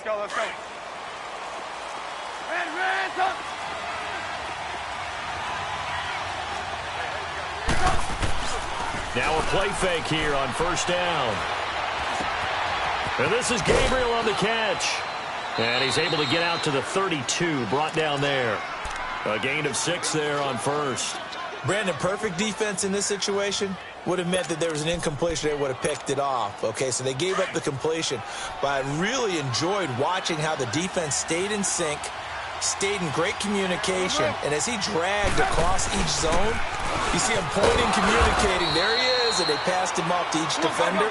go, let's go. Red, up. Now a play fake here on first down. And this is Gabriel on the catch. And he's able to get out to the 32, brought down there. A gain of 6 there on first. Brandon, perfect defense in this situation would have meant that there was an incompletion. They would have picked it off. Okay, so they gave up the completion. But I really enjoyed watching how the defense stayed in sync, stayed in great communication. And as he dragged across each zone, you see him pointing, communicating. There he is, and they passed him off to each defender.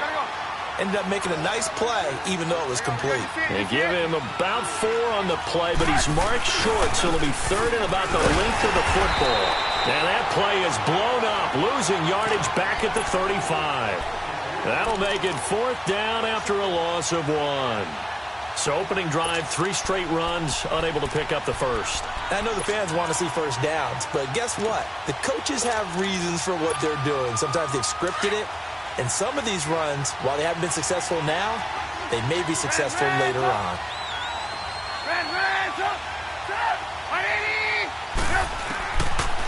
Ended up making a nice play, even though it was complete. They give him about 4 on the play, but he's marked short, so it'll be third and about the length of the football. Now that play is blown up, losing yardage back at the 35. That'll make it 4th down after a loss of 1. So opening drive, 3 straight runs, unable to pick up the first. I know the fans want to see first downs, but guess what? The coaches have reasons for what they're doing. Sometimes they've scripted it. And some of these runs, while they haven't been successful now, they may be successful later on.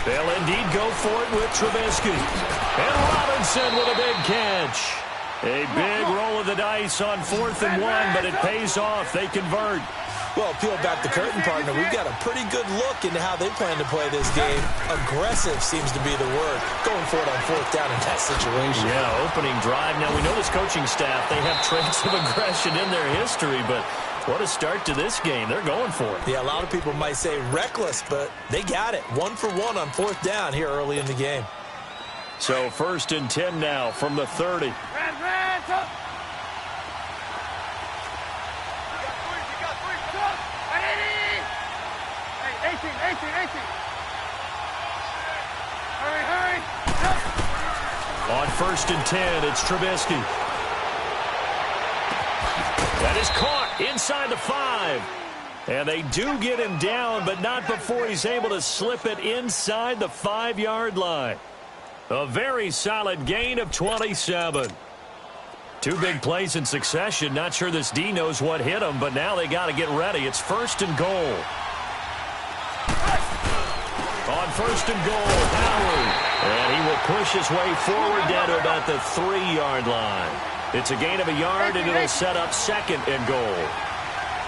They'll indeed go for it with Trubisky. And Robinson with a big catch. A big roll of the dice on 4th and 1, but it pays off. They convert. Well, peel back the curtain, partner. We've got a pretty good look into how they plan to play this game. Aggressive seems to be the word. Going for it on 4th down in that situation. Yeah, opening drive. Now, we know this coaching staff, they have traits of aggression in their history, but what a start to this game. They're going for it. Yeah, a lot of people might say reckless, but they got it. 1 for 1 on 4th down here early in the game. So 1st and 10 now from the 30. Red, 18. Hurry. On 1st and 10, it's Trubisky. That is caught inside the 5. And they do get him down, but not before he's able to slip it inside the 5-yard line. A very solid gain of 27. 2 big plays in succession. Not sure this D knows what hit him, but now they got to get ready. It's 1st and goal. On 1st and goal, Howard. And he will push his way forward down to about the 3-yard line. It's a gain of a yard, and it'll set up 2nd and goal.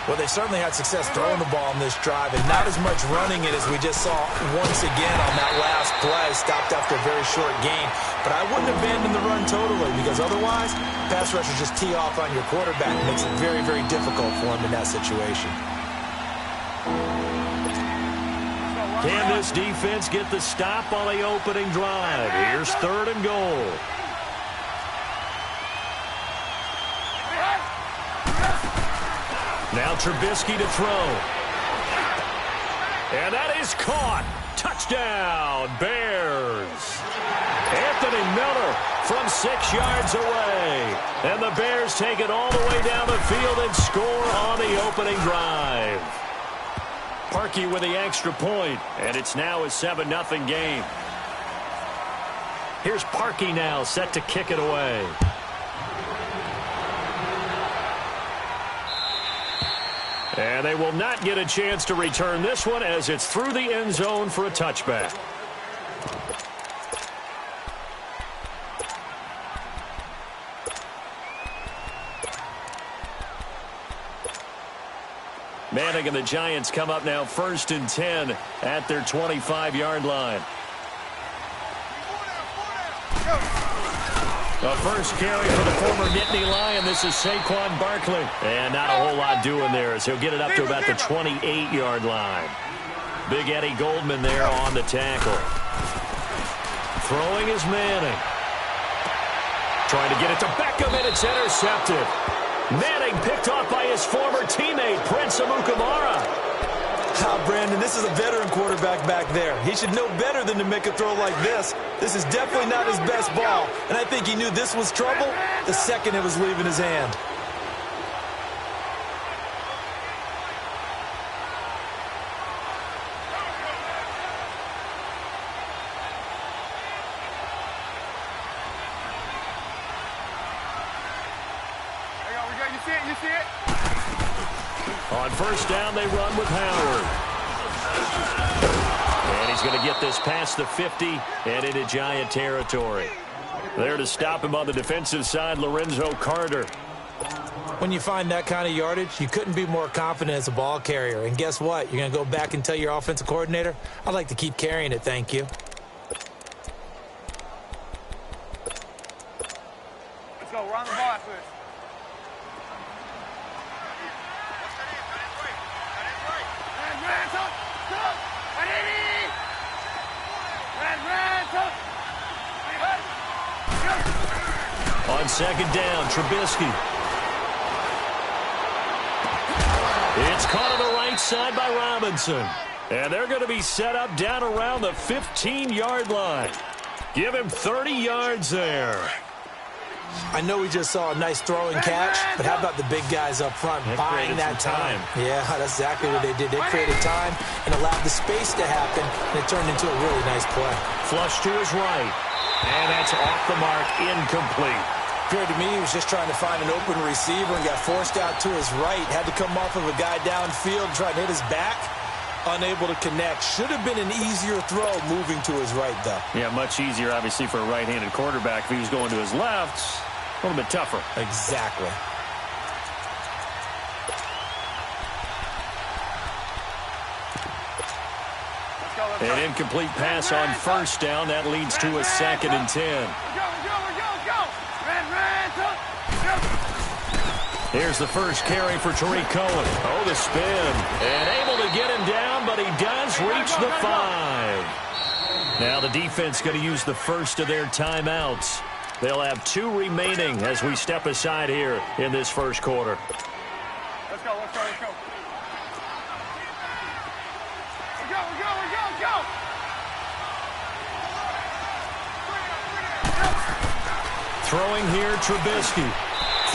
Well, they certainly had success throwing the ball in this drive, and not as much running it as we just saw once again on that last play. Stopped after a very short gain. But I wouldn't abandon the run totally, because otherwise, pass rushers just tee off on your quarterback. It makes it very, very difficult for him in that situation. Can this defense get the stop on the opening drive? Here's 3rd and goal. Now Trubisky to throw. And that is caught. Touchdown, Bears. Anthony Miller from 6 yards away. And the Bears take it all the way down the field and score on the opening drive. Parkey with the extra point, and it's now a 7-0 game. Here's Parkey now, set to kick it away. And they will not get a chance to return this one as it's through the end zone for a touchback. Manning and the Giants come up now 1st and 10 at their 25-yard line. The first carry for the former Nittany Lion. This is Saquon Barkley. And not a whole lot doing there as he'll get it up to about the 28-yard line. Big Eddie Goldman there on the tackle. Throwing is Manning. Trying to get it to Beckham, and it's intercepted. Manning picked off by his former teammate, Prince Amukamara. Brandon, this is a veteran quarterback back there. He should know better than to make a throw like this. This is definitely not his best ball, and I think he knew this was trouble the second it was leaving his hand. You see it? On first down, they run with Howard. And he's going to get this past the 50 and into Giant territory. There to stop him on the defensive side, Lorenzo Carter. When you find that kind of yardage, you couldn't be more confident as a ball carrier. And guess what? You're going to go back and tell your offensive coordinator, I'd like to keep carrying it, thank you. Let's go. Run the ball after this. On second down, Trubisky. It's caught on the right side by Robinson. And they're going to be set up down around the 15-yard line. Give him 30 yards there. I know we just saw a nice throw and catch, but how about the big guys up front buying that time? Yeah, that's exactly what they did. They created time and allowed the space to happen, and it turned into a really nice play. Flush to his right. And that's off the mark, incomplete. Appeared to me he was just trying to find an open receiver and got forced out to his right. Had to come off of a guy downfield, trying to hit his back. Unable to connect. Should have been an easier throw moving to his right, though. Yeah, much easier, obviously, for a right-handed quarterback. If he was going to his left, a little bit tougher. Exactly. An incomplete pass on first down. That leads to a 2nd and 10. Here's the first carry for Tariq Cohen. Oh, the spin. And able to get him down, but he does reach the 5. Now the defense going to use the first of their timeouts. They'll have 2 remaining as we step aside here in this first quarter. Let's go, let's go, let's go. Throwing here, Trubisky.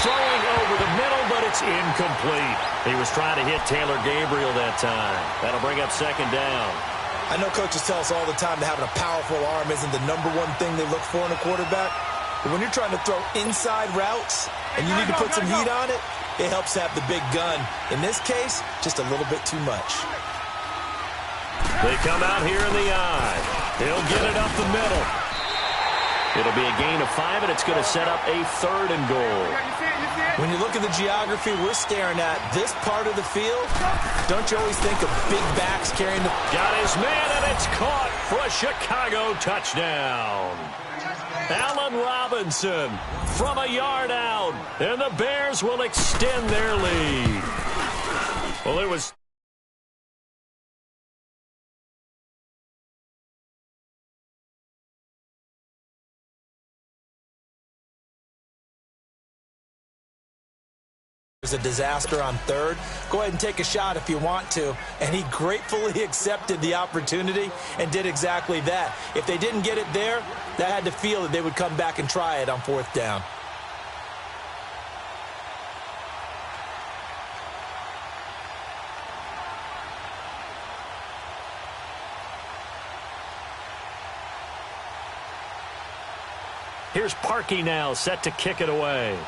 Throwing over the middle, but it's incomplete. He was trying to hit Taylor Gabriel that time. That'll bring up 2nd down. I know coaches tell us all the time that having a powerful arm isn't the #1 thing they look for in a quarterback. But when you're trying to throw inside routes and you need to put some heat on it, it helps have the big gun. In this case, just a little bit too much. They come out here in the eye. He'll get it up the middle. It'll be a gain of 5, and it's going to set up a 3rd and goal. When you look at the geography we're staring at, this part of the field, don't you always think of big backs carrying the... Got his man, and it's caught for a Chicago touchdown. Allen Robinson from a yard out, and the Bears will extend their lead. Well, it was... a disaster on 3rd. Go ahead and take a shot if you want to. And he gratefully accepted the opportunity and did exactly that. If they didn't get it there, that had to feel that they would come back and try it on 4th down. Here's Parkey now, set to kick it away.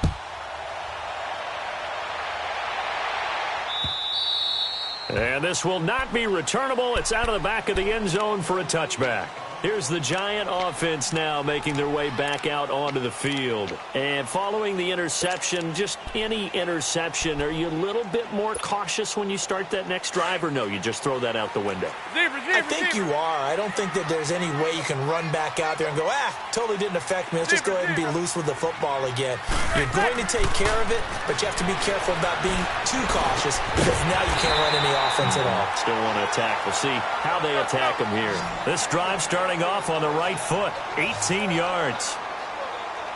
And this will not be returnable. It's out of the back of the end zone for a touchback. Here's the Giant offense now making their way back out onto the field. And following the interception, just any interception, are you a little bit more cautious when you start that next drive, or no, you just throw that out the window? I think you are. I don't think that there's any way you can run back out there and go, totally didn't affect me. Let's just go ahead and be loose with the football again. You're going to take care of it, but you have to be careful about being too cautious because now you can't run any offense at all. Still want to attack. We'll see how they attack them here. This drive starting off on the right foot, 18 yards.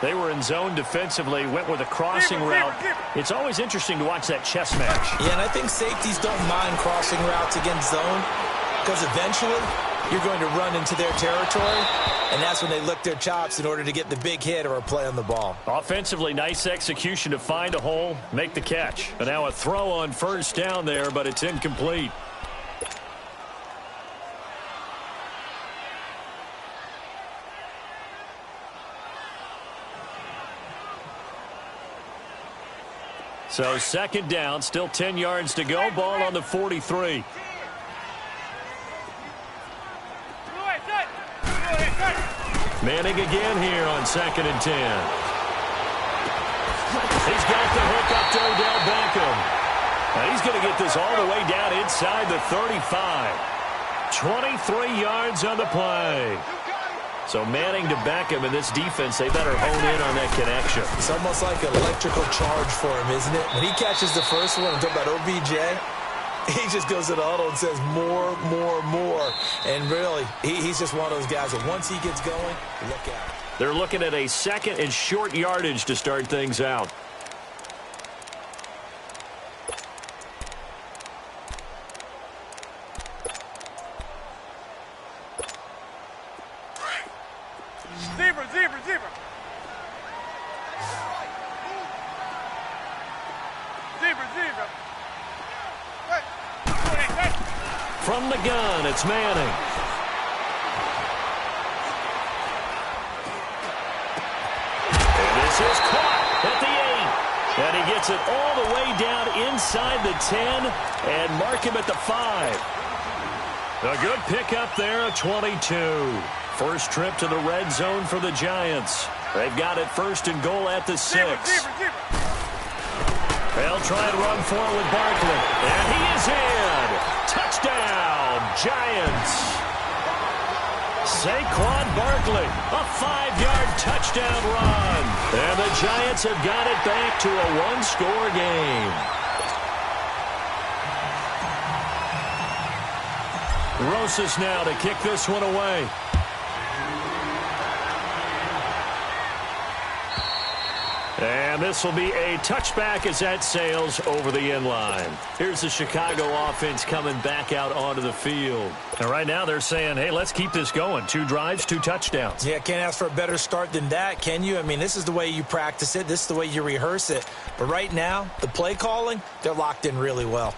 They were in zone defensively, went with a crossing route. It's always interesting to watch that chess match. Yeah, and I think safeties don't mind crossing routes against zone because eventually you're going to run into their territory, and that's when they lick their chops in order to get the big hit or a play on the ball. Offensively, nice execution to find a hole, make the catch. And now a throw on first down there, but it's incomplete. So second down, still 10 yards to go. Ball on the 43. Manning again here on 2nd and 10. He's got the hook up to Odell Beckham. Now he's going to get this all the way down inside the 35. 23 yards on the play. So Manning to Beckham in this defense, they better hone in on that connection. It's almost like an electrical charge for him, isn't it? When he catches the first one, I'm talking about OBJ, he just goes to the huddle and says more, more, more. And really, he's just one of those guys that once he gets going, look out. They're looking at a second and short yardage to start things out. Zebra, zebra, zebra. Zebra, zebra. From the gun, it's Manning. And this is caught at the 8. And he gets it all the way down inside the 10 and mark him at the 5. A good pickup there, a 22. First trip to the red zone for the Giants. They've got it 1st and goal at the 6. They'll try and run forward with Barkley. And he is in. Touchdown, Giants. Saquon Barkley, a 5-yard touchdown run. And the Giants have got it back to a 1-score game. Rosas now to kick this one away. And this will be a touchback as that sails over the end line. Here's the Chicago offense coming back out onto the field. And right now they're saying, hey, let's keep this going. 2 drives, 2 touchdowns. Yeah, can't ask for a better start than that, can you? I mean, this is the way you practice it. This is the way you rehearse it. But right now, the play calling, they're locked in really well.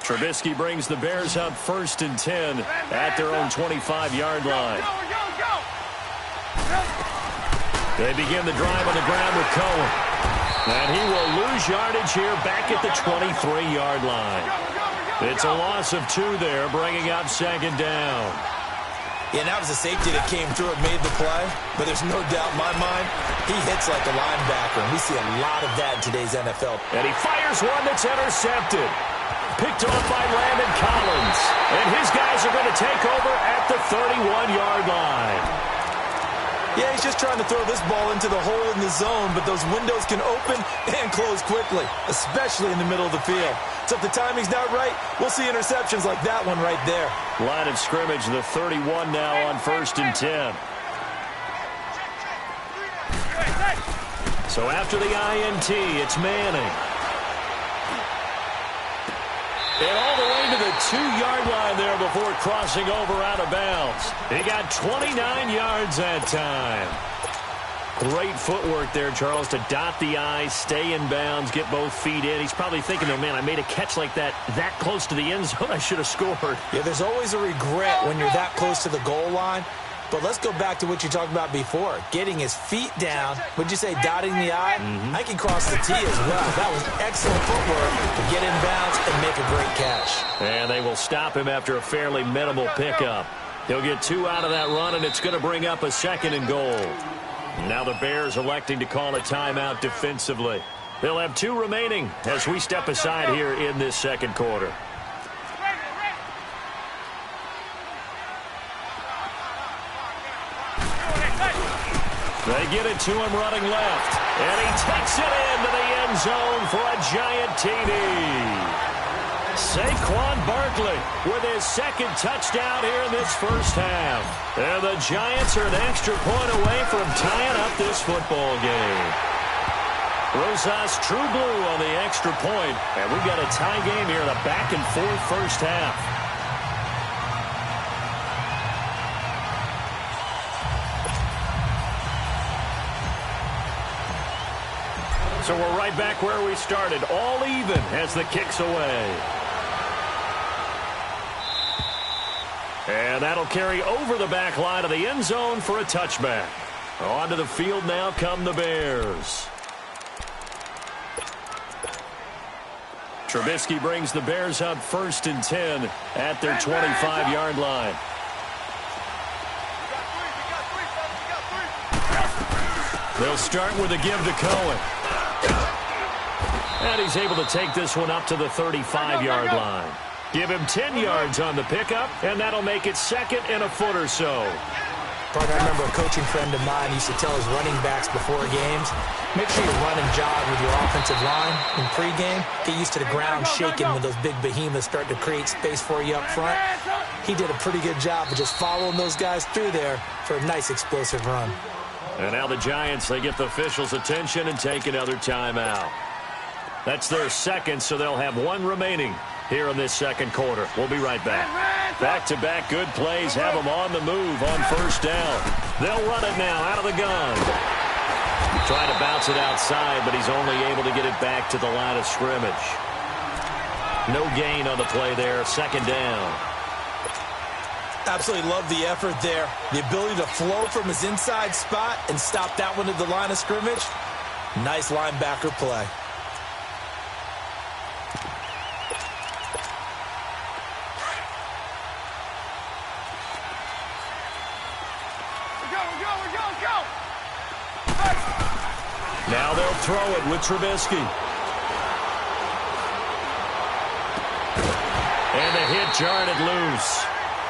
Trubisky brings the Bears up 1st and 10 at their own 25-yard line. They begin the drive on the ground with Cohen. And he will lose yardage here back at the 23-yard line. It's a loss of 2 there, bringing up 2nd down. Yeah, that was a safety that came through and made the play. But there's no doubt in my mind, he hits like a linebacker. And we see a lot of that in today's NFL. And he fires one that's intercepted. Picked off by Landon Collins. And his guys are going to take over at the 31-yard line. Yeah, he's just trying to throw this ball into the hole in the zone, but those windows can open and close quickly, especially in the middle of the field. So if the timing's not right, we'll see interceptions like that one right there. Line of scrimmage, the 31 now on 1st and 10. So after the INT, it's Manning. And all the way to the 2-yard line there before crossing over out of bounds. He got 29 yards that time. Great footwork there, Charles, to dot the I, stay in bounds, get both feet in. He's probably thinking, oh, man, I made a catch like that close to the end zone. I should have scored. Yeah, there's always a regret when you're that close to the goal line. But let's go back to what you talked about before. Getting his feet down. Would you say dotting the I? I can cross the T as well. That was excellent footwork to get in bounds and make a great catch. And they will stop him after a fairly minimal pickup. He'll get 2 out of that run, and it's going to bring up a 2nd and goal. Now the Bears electing to call a timeout defensively. They'll have 2 remaining as we step aside here in this 2nd quarter. They get it to him running left. And he takes it into the end zone for a giant TD. Saquon Barkley with his 2nd touchdown here in this first half. And the Giants are an extra point away from tying up this football game. Rosas true blue on the extra point. And we've got a tie game here in a back-and-forth first half. So we're right back where we started, all even as the kick's away. And that'll carry over the back line of the end zone for a touchback. Onto the field now come the Bears. Trubisky brings the Bears up 1st and 10 at their 25-yard line. They'll start with a give to Cohen. And he's able to take this one up to the 35-yard line. Give him 10 yards on the pickup, and that'll make it 2nd and a foot or so. Partner, I remember a coaching friend of mine used to tell his running backs before games, make sure you run and jog with your offensive line in pregame. Get used to the ground shaking when those big behemoths start to create space for you up front. He did a pretty good job of just following those guys through there for a nice explosive run. And now the Giants, they get the officials' attention and take another timeout. That's their 2nd, so they'll have 1 remaining here in this 2nd quarter. We'll be right back. Back-to-back good plays have them on the move on 1st down. They'll run it now out of the gun. Trying to bounce it outside, but he's only able to get it back to the line of scrimmage. No gain on the play there, 2nd down. Absolutely love the effort there. The ability to flow from his inside spot and stop that one at the line of scrimmage. Nice linebacker play. Now they'll throw it with Trubisky. And the hit jarred it loose.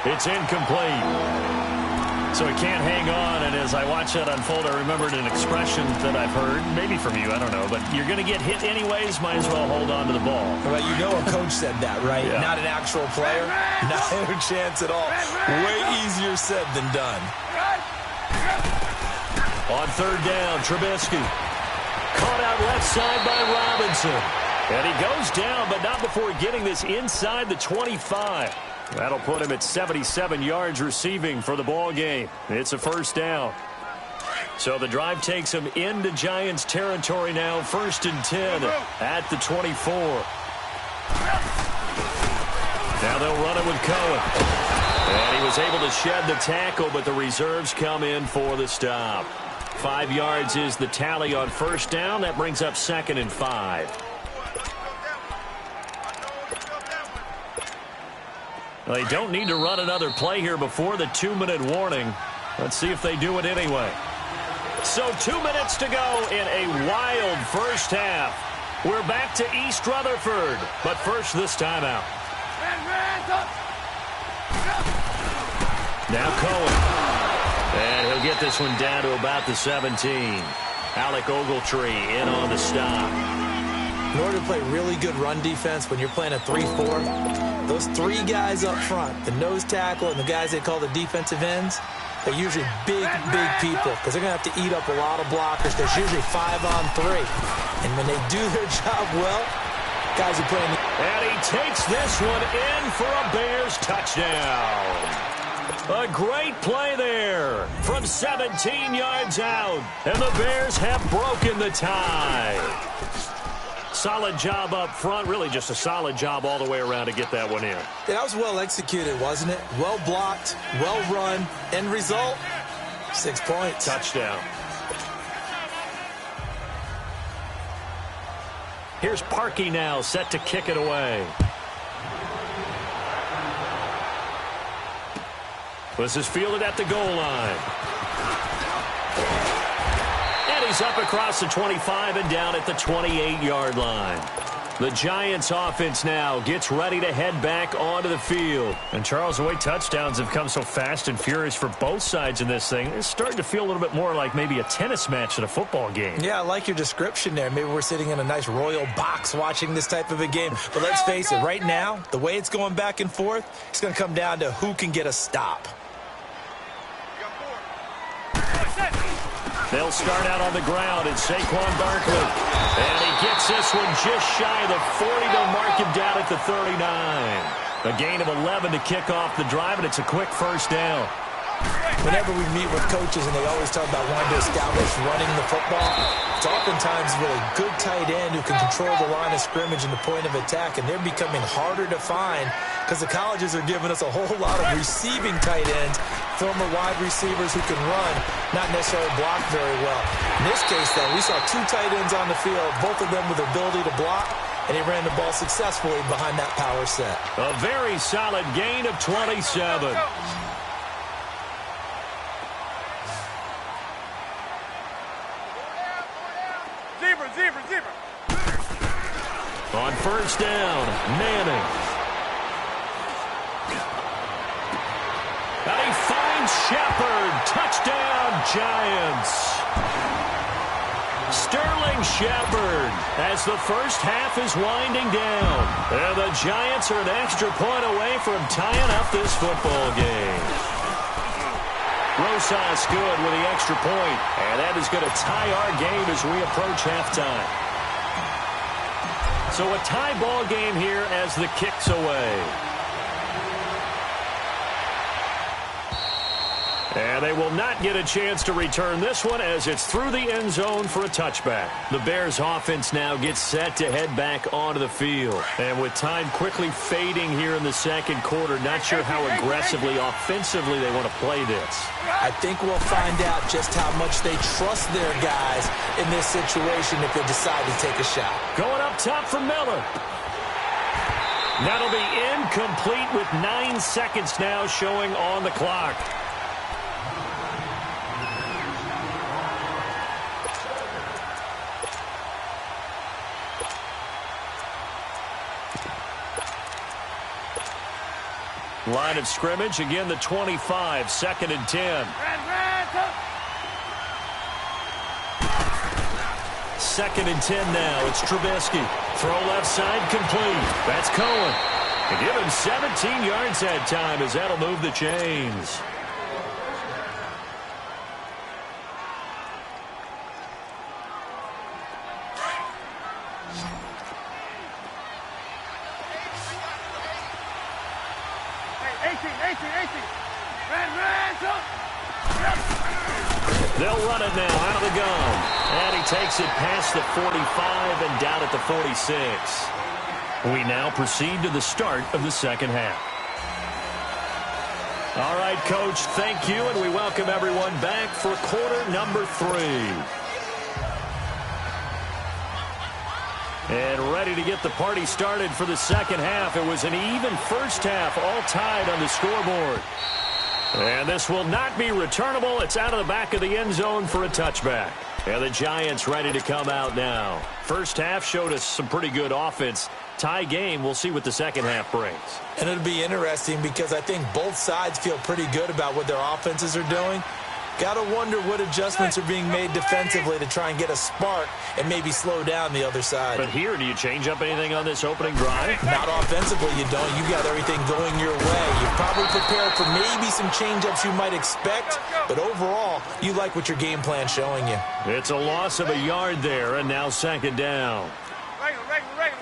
It's incomplete. So he can't hang on, and as I watch that unfold, I remembered an expression that I've heard, maybe from you, I don't know, but you're going to get hit anyways, might as well hold on to the ball. Well, you know a coach said that, right? Yeah. Not an actual player. Not a chance at all. Way easier said than done. On 3rd down, Trubisky. Caught out left side by Robinson. And he goes down, but not before getting this inside the 25. That'll put him at 77 yards receiving for the ball game. It's a 1st down. So the drive takes him into Giants territory now, 1st and 10 at the 24. Now they'll run it with Cohen. And he was able to shed the tackle, but the reserves come in for the stop. 5 yards is the tally on 1st down. That brings up 2nd and 5. They don't need to run another play here before the 2-minute warning. Let's see if they do it anyway. So 2 minutes to go in a wild 1st half. We're back to East Rutherford, but first this timeout. Now Cohen. And he'll get this one down to about the 17. Alec Ogletree in on the stop. In order to play really good run defense when you're playing a 3-4, those 3 guys up front, the nose tackle and the guys they call the defensive ends, they're usually big people because they're going to have to eat up a lot of blockers. There's usually 5 on 3. And when they do their job well, guys are playing. And he takes this one in for a Bears touchdown. A great play there from 17 yards out. And the Bears have broken the tie. Solid job up front. Really just a solid job all the way around to get that one in. Yeah, that was well executed, wasn't it? Well blocked, well run. End result, 6 points. Touchdown. Here's Parkey now set to kick it away. This is fielded at the goal line. And he's up across the 25 and down at the 28-yard line. The Giants offense now gets ready to head back onto the field. And Charles, the way touchdowns have come so fast and furious for both sides in this thing, it's starting to feel a little bit more like maybe a tennis match at a football game. Yeah, I like your description there. Maybe we're sitting in a nice royal box watching this type of a game. But let's face it, right now, the way it's going back and forth, it's going to come down to who can get a stop. They'll start out on the ground. It's Saquon Barkley. And he gets this one just shy of the 40. They'll mark him down at the 39. A gain of 11 to kick off the drive, and it's a quick 1st down. Whenever we meet with coaches and they always talk about wanting to establish running the football, it's oftentimes with a good tight end who can control the line of scrimmage and the point of attack, and they're becoming harder to find because the colleges are giving us a whole lot of receiving tight ends former wide receivers who can run, not necessarily block very well. In this case, though, we saw two tight ends on the field, both of them with the ability to block, and he ran the ball successfully behind that power set. A very solid gain of 27. Zebra. On first down, Manning. And he finds Shepard. Touchdown, Giants. Sterling Shepard as the first half is winding down. And the Giants are an extra point away from tying up this football game. Rosas good with the extra point. And that is going to tie our game as we approach halftime. So a tie ball game here as the kick's away. And they will not get a chance to return this one as it's through the end zone for a touchback. The Bears offense now gets set to head back onto the field. And with time quickly fading here in the second quarter, not sure how aggressively, offensively they want to play this. I think we'll find out just how much they trust their guys in this situation if they decide to take a shot. Going up top for Miller. That'll be incomplete with 9 seconds now showing on the clock. Line of scrimmage, again the 25, 2nd and 10. 2nd and 10 now, it's Trubisky. Throw left side, complete. That's Cohen. And give him 17 yards that time as that'll move the chains. They'll run it now out of the gun. And he takes it past the 45 and down at the 46. We now proceed to the start of the second half. All right, Coach, thank you, and we welcome everyone back for quarter number 3. And ready to get the party started for the second half. It was an even first half, all tied on the scoreboard. And this will not be returnable. It's out of the back of the end zone for a touchback. And the Giants ready to come out now. First half showed us some pretty good offense. Tie game, we'll see what the second half brings. And it'll be interesting because I think both sides feel pretty good about what their offenses are doing. Got to wonder what adjustments are being made defensively to try and get a spark and maybe slow down the other side. But here, do you change up anything on this opening drive? Not offensively, you don't. You got everything going your way. You're probably prepared for maybe some change-ups you might expect, but overall, you like what your game plan's showing you. It's a loss of a yard there, and now second down. Regular.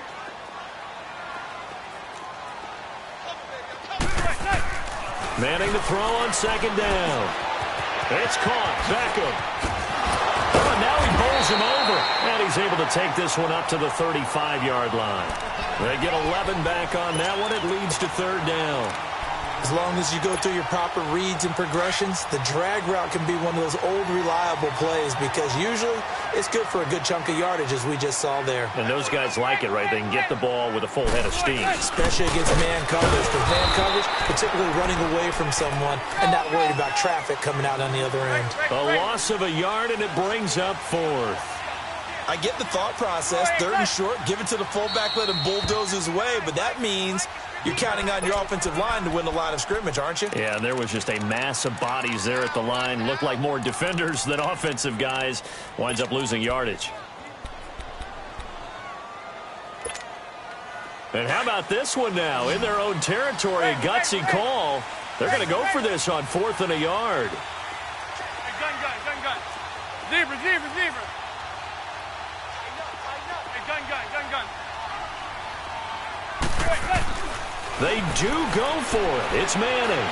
Manning to throw on second down. It's caught. Beckham. Oh, and now he bowls him over. And he's able to take this one up to the 35-yard line. They get 11 back on that one. It leads to third down. As long as you go through your proper reads and progressions, the drag route can be one of those old reliable plays because usually it's good for a good chunk of yardage as we just saw there. And those guys like it, right? They can get the ball with a full head of steam. Especially against man coverage. For man coverage, particularly running away from someone and not worried about traffic coming out on the other end. A loss of a yard, and it brings up fourth. I get the thought process. Third and short, give it to the fullback, let him bulldoze his way, but that means you're counting on your offensive line to win the line of scrimmage, aren't you? Yeah, there was just a mass of bodies there at the line. Looked like more defenders than offensive guys. Winds up losing yardage. And how about this one now? In their own territory, a gutsy call. They're going to go for this on 4th and a yard. Gun. Zebra. Gun. They do go for it. It's Manning.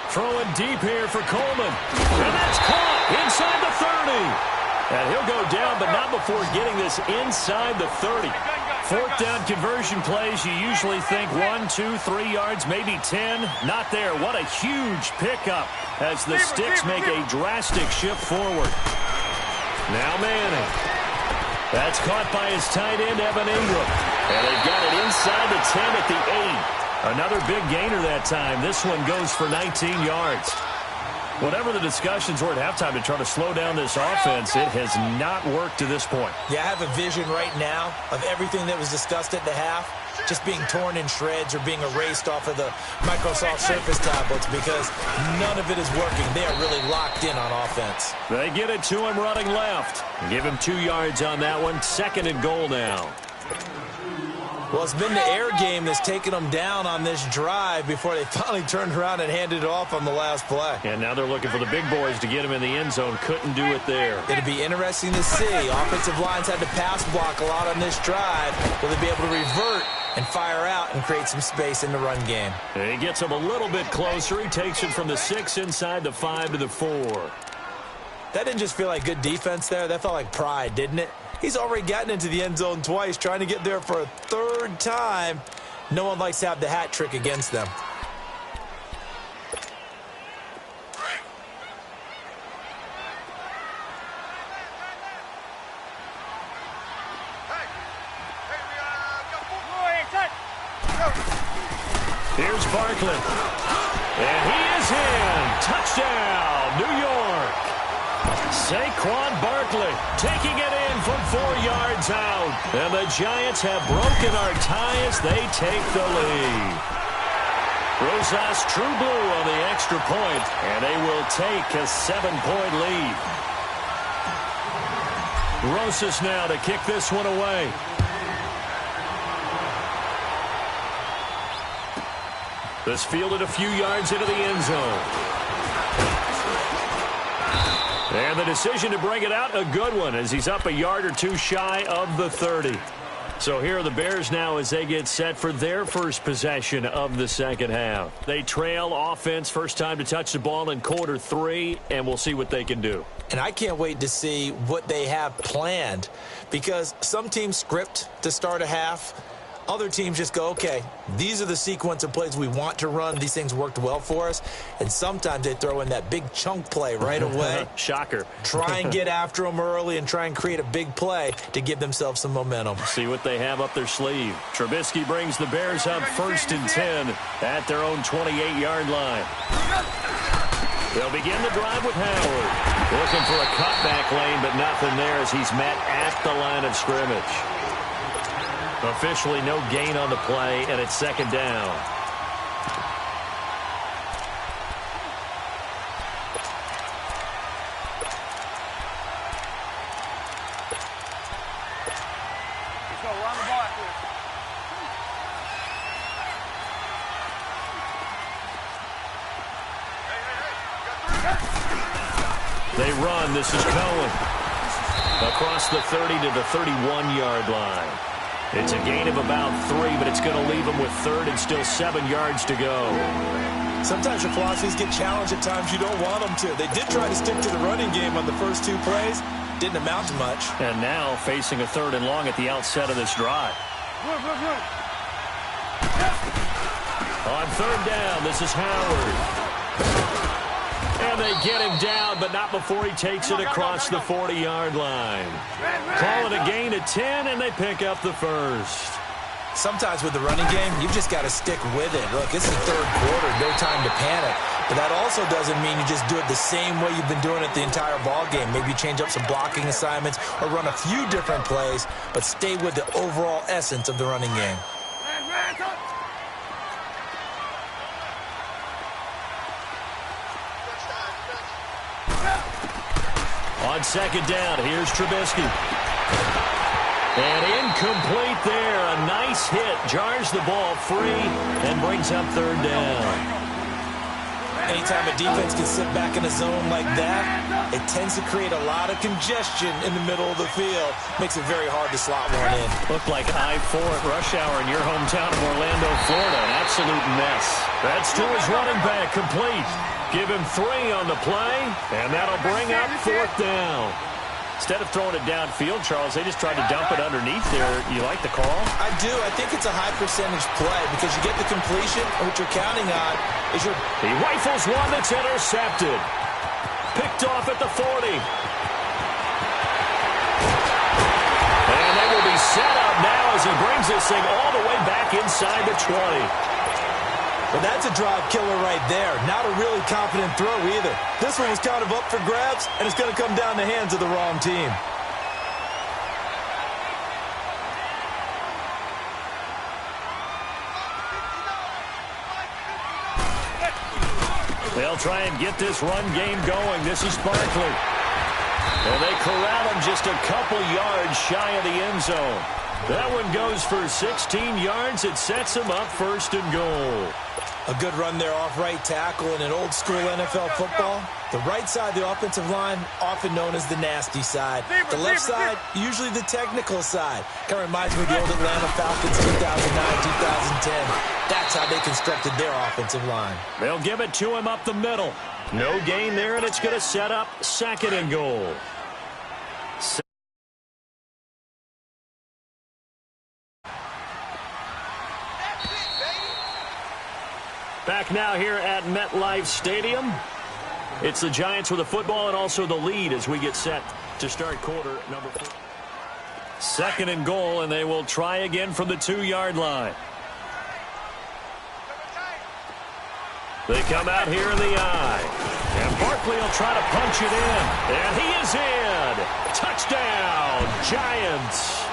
Throwing deep here for Coleman. And that's caught inside the 30. And he'll go down, but not before getting this inside the 30. Fourth down conversion plays, you usually think 1, 2, 3 yards, maybe 10. Not there. What a huge pickup as the Sticks make a drastic shift forward. Now Manning. That's caught by his tight end, Evan Ingram. And they've got it inside the 10 at the 8. Another big gainer that time. This one goes for 19 yards. Whatever the discussions were at halftime to try to slow down this offense, it has not worked to this point. Yeah, I have a vision right now of everything that was discussed at the half just being torn in shreds or being erased off of the Microsoft Surface tablets because none of it is working. They are really locked in on offense. They get it to him running left. Give him 2 yards on that one. 2nd and goal now. Well, it's been the air game that's taken them down on this drive before they finally turned around and handed it off on the last play. And now they're looking for the big boys to get him in the end zone. Couldn't do it there. It'll be interesting to see. Offensive lines had to pass block a lot on this drive. Will they be able to revert and fire out and create some space in the run game? And he gets him a little bit closer. He takes it from the 6 inside the 5 to the 4. That didn't just feel like good defense there. That felt like pride, didn't it? He's already gotten into the end zone twice, trying to get there for a 3rd time. No one likes to have the hat trick against them. Here's Barkley. And he is in. Touchdown, New York. Saquon Barkley taking it in from 4 yards out. And the Giants have broken our tie as they take the lead. Rosas true blue on the extra point, and they will take a 7-point lead. Rosas now to kick this one away. This fielded a few yards into the end zone. And the decision to bring it out, a good one, as he's up a yard or two shy of the 30. So here are the Bears now as they get set for their first possession of the second half. They trail offense, first time to touch the ball in quarter 3, and we'll see what they can do. And I can't wait to see what they have planned, because some teams script to start a half. Other teams just go, okay, these are the sequence of plays we want to run. These things worked well for us. And sometimes they throw in that big chunk play right away. Shocker. Try and get after them early and try and create a big play to give themselves some momentum. See what they have up their sleeve. Trubisky brings the Bears up 1st and 10 at their own 28-yard line. They'll begin the drive with Howard. Looking for a cutback lane, but nothing there as he's met at the line of scrimmage. Officially no gain on the play, and it's 2nd down. They run. This is Cohen. Across the 30 to the 31-yard line. It's a gain of about 3, but it's going to leave them with 3rd and still 7 yards to go. Sometimes your philosophies get challenged at times you don't want them to. They did try to stick to the running game on the first 2 plays. Didn't amount to much. And now facing a 3rd and long at the outset of this drive. On 3rd down, this is Howard. And they get him down, but not before he takes it across the 40-yard line. Call it a gain of 10, and they pick up the 1st. Sometimes with the running game, you've just got to stick with it. Look, it's the 3rd quarter, no time to panic. But that also doesn't mean you just do it the same way you've been doing it the entire ball game. Maybe change up some blocking assignments or run a few different plays, but stay with the overall essence of the running game. On 2nd down, here's Trubisky. And incomplete there. A nice hit. Jars the ball free and brings up 3rd down. Anytime a defense can sit back in a zone like that, it tends to create a lot of congestion in the middle of the field. Makes it very hard to slot one in. Looked like I-4 at rush hour in your hometown of Orlando, Florida. An absolute mess. That's to his running back, complete. Give him 3 on the play, and that'll bring up 4th down. Instead of throwing it downfield, Charles, they just tried to dump it underneath there. You like the call? I do. I think it's a high percentage play because you get the completion, and what you're counting on is your... He rifles one that's intercepted. Picked off at the 40. And they will be set up now as he brings this thing all the way back inside the 20. Well, that's a drive killer right there. Not a really confident throw either. This one was kind of up for grabs, and it's going to come down the hands of the wrong team. They'll try and get this run game going. This is Barkley. And they corral him just a couple yards shy of the end zone. That one goes for 16 yards. It sets him up 1st and goal. A good run there off right tackle in an old-school NFL football. The right side of the offensive line, often known as the nasty side. The left side, usually the technical side. Kind of reminds me of the old Atlanta Falcons 2009-2010. That's how they constructed their offensive line. They'll give it to him up the middle. No gain there, and it's going to set up 2nd and goal. Back now here at MetLife Stadium. It's the Giants with the football and also the lead as we get set to start quarter number 4. 2nd and goal, and they will try again from the 2-yard line. They come out here in the eye. And Barkley will try to punch it in. And he is in. Touchdown, Giants.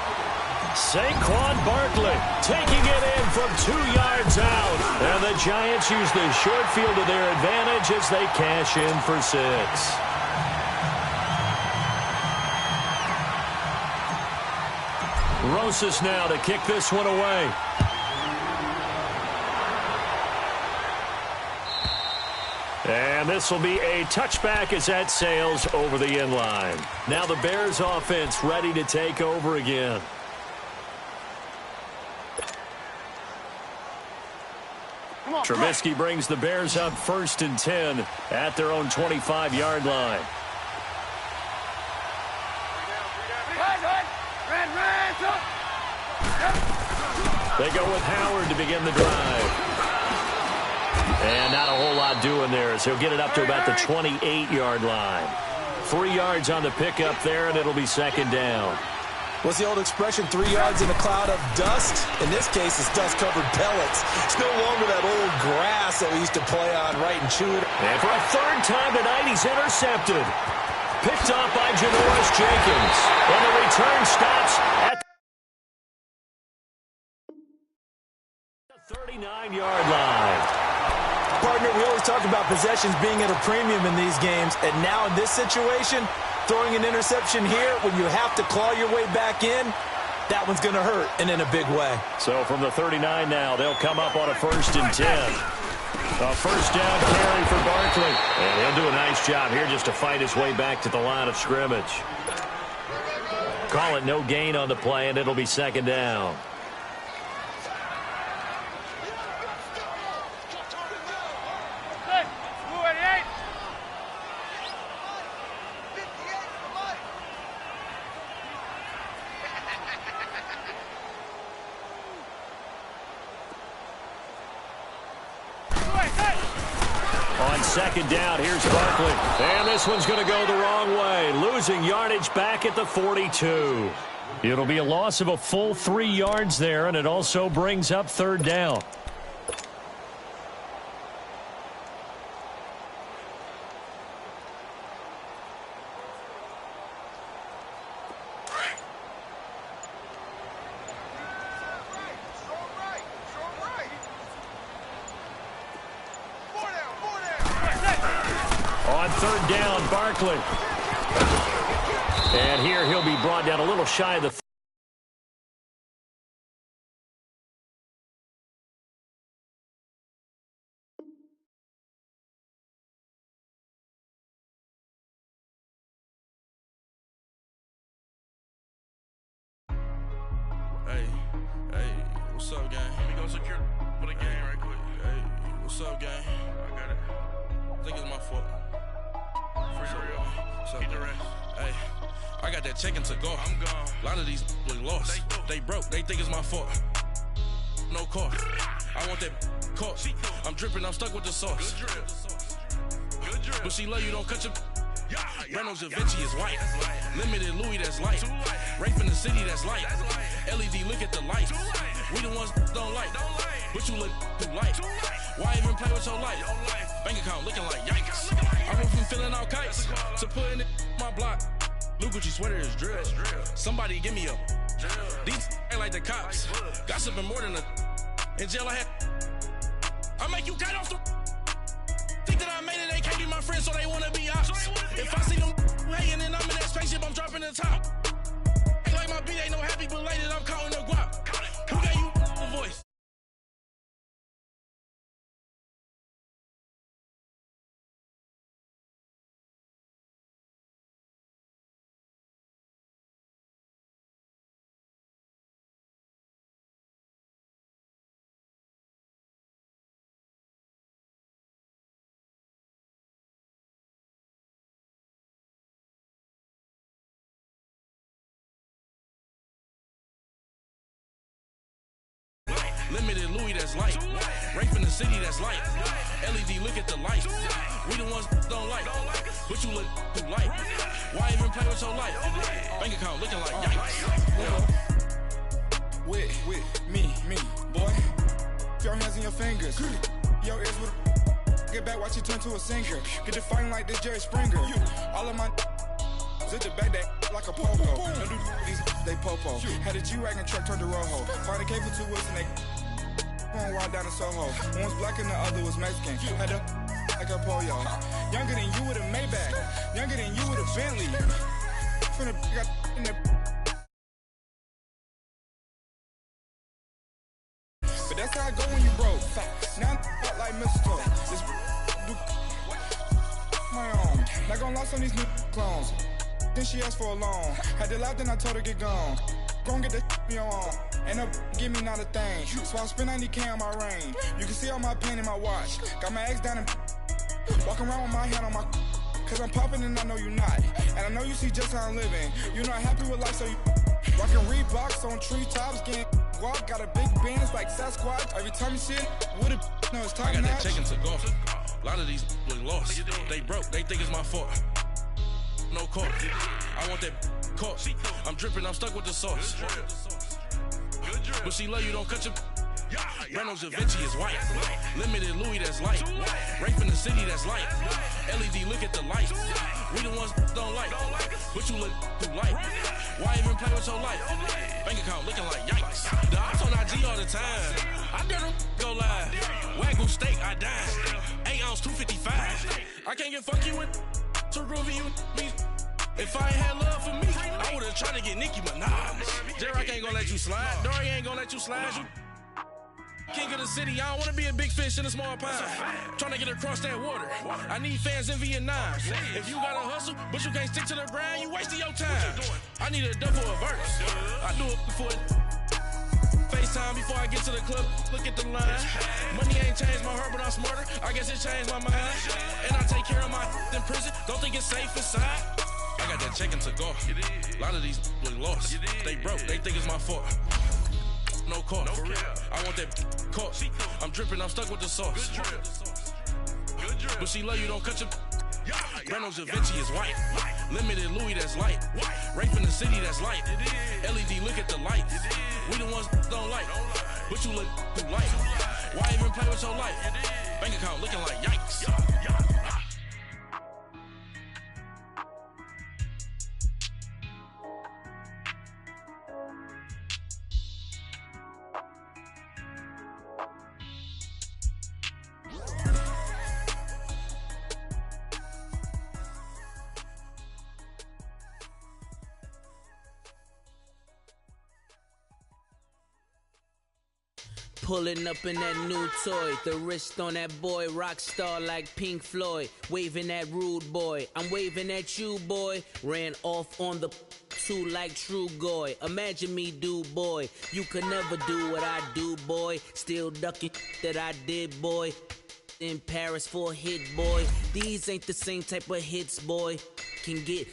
Saquon Barkley taking it in from 2 yards out. And the Giants use the short field to their advantage as they cash in for 6. Rosas now to kick this one away. And this will be a touchback as that sails over the end line. Now the Bears offense ready to take over again. Trubisky brings the Bears up 1st and 10 at their own 25-yard line. They go with Howard to begin the drive. And not a whole lot doing there as he'll get it up to about the 28-yard line. 3 yards on the pickup there, and it'll be 2nd down. What's the old expression, 3 yards in a cloud of dust? In this case, it's dust-covered pellets. It's no longer that old grass that we used to play on right and chew it. And for a 3rd time tonight, he's intercepted. Picked off by Janoris Jenkins. And the return stops at the 39-yard line. Partner, we always talk about possessions being at a premium in these games, and now in this situation, throwing an interception here when you have to claw your way back in, that one's going to hurt, and in a big way. So from the 39 now, they'll come up on a 1st and 10. A 1st down carry for Barkley. And he'll do a nice job here just to fight his way back to the line of scrimmage. Call it no gain on the play, and it'll be 2nd down. On 2nd down, here's Barkley. And this one's going to go the wrong way. Losing yardage back at the 42. It'll be a loss of a full 3 yards there, and it also brings up 3rd down. On 3rd down, Barkley. And here he'll be brought down a little shy of the... Hey, what's up, gang? Let me go secure for the game right quick. Hey, what's up, gang? I got it. I think it's my fault. Get the rest. Hey, I got that check to go. I'm gone. A lot of these was lost. They broke. They think it's my fault. No car. I want that caught. I'm dripping. I'm stuck with the sauce. Good drip. But she love you. Don't cut your. Reynolds Da Vinci is white. Limited Louis, that's light. Rape in the city, that's light. LED, look at the lights. We the ones don't like. But you look too light. Why even play with your life? Bank account looking like yikes. I went from filling out kites to putting it in my block. Blue Gucci sweater is drill. Somebody give me a. These ain't like the cops. Gossiping more than a. In jail I had. I make you cut off the. Think that I made it, they can't be my friends, so they wanna be ops. If I see them hating and I'm in that spaceship, I'm dropping the top. Ain't like my beat ain't no happy, but later I'm counting the guap. Who gave you the voice? Limited Louis, that's light. Rape in the city, that's light. LED, look at the lights. We the ones don't like. But you look too light. Why even play with your life? Bank account looking like yikes. With me, boy. Your hands and your fingers. Your ears with get back, watch you turn to a singer. Get defined like this Jerry Springer. All of my zip the back that like a popo. Don't do these they popo. Had a G-Wagon truck turned to Rojo. Find a cable 2 wheels and they going wild down in Soho. One was black and the other was Mexican. Had a like a pollo. Younger than you with a Maybach. Younger than you with a Bentley. From the got in the. But that's how I go when you broke. Now I'm like mistletoe. This my own. Not gonna lost on these new clones. Then she asked for a loan. Had to laugh, then I told her get gone. Gon' get that me on. And up, give me not a thing. So I spend 90K on my ring. You can see all my pain in my watch. Got my ex down and walking around with my hand on my. Cause I'm popping and I know you not. And I know you see just how I'm living. You're not happy with life, so you rockin' Reeboks on treetops, getting walk. Got a big band, it's like Sasquatch. Every time you see it, with a no, it's time. I got that check to go. A lot of these was lost. They broke. They think it's my fault. No car. I want that caught. I'm dripping, I'm stuck with the sauce. But she love you, don't cut your. Reynolds Da Vinci is white. Limited Louis, that's light. Rape in the city, that's light. LED, look at the lights. We the ones don't like. But you look too light. Why even play with your life? Bank account looking like yikes. The ops on IG all the time. I dare them go live. Wagyu steak, I died. 8 ounce, 255. I can't get funky with. To groovy you me. If I ain't had love for me, I would've tried to get Nicki Minaj. J-Rock ain't gonna let you slide. Dory ain't gonna let you slide. You king of the city, I don't wanna be a big fish in a small pond. Trying to get across that water. I need fans in Vietnam. If you gotta hustle, but you can't stick to the grind, you wasting your time. I need a double a verse. I do it for it. FaceTime before I get to the club, look at the line. Money ain't changed my heart, but I'm smarter. I guess it changed my mind. And I take care of my in prison. Don't think it's safe inside. I got that check to go. A lot of these was lost. They broke. They think it's my fault. No car. For real. I want that caught. I'm dripping. I'm stuck with the sauce. But she love you. Don't cut your. Reynolds Da Vinci is white. Limited Louis, that's light. Rape in the city, that's light. LED, look at the lights. We the ones don't like. But you look too light. Why even play with your life? Bank account looking like yikes. Pulling up in that new toy, the wrist on that boy, rock star like Pink Floyd, waving at rude boy, I'm waving at you boy, ran off on the two like True Goy, imagine me do boy, you could never do what I do boy, still ducking that I did boy, in Paris for a hit, boy. These ain't the same type of hits, boy. Can get,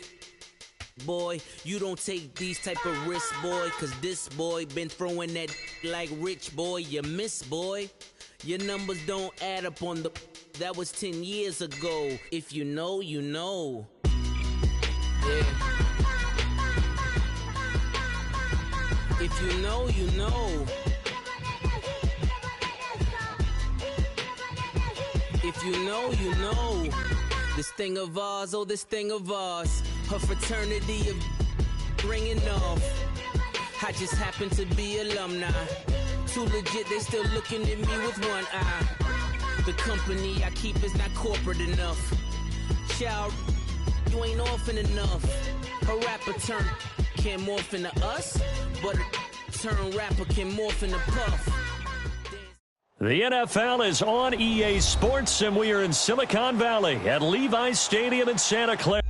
boy. You don't take these type of risks, boy. Cause this boy been throwing that like rich, boy. You miss, boy. Your numbers don't add up on the... That was 10 years ago. If you know, you know. Yeah. If you know, you know. If you know, you know. This thing of ours, oh, this thing of ours. Her fraternity of ringing off. I just happen to be alumni. Too legit, they still looking at me with one eye. The company I keep is not corporate enough. Child, you ain't orphan enough. A rapper turn can't morph into us, but a turn rapper can morph into Puff. The NFL is on EA Sports, and we are in Silicon Valley at Levi's Stadium in Santa Clara.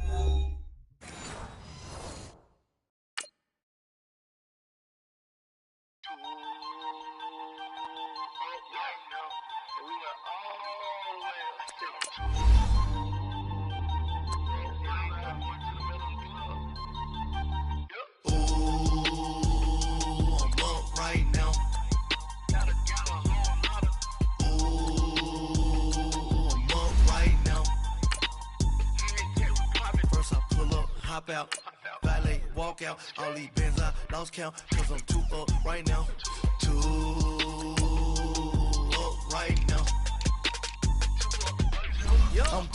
Out, valet, walk out, all these bands I lost count, cause I'm too up right now, too up right now. I'm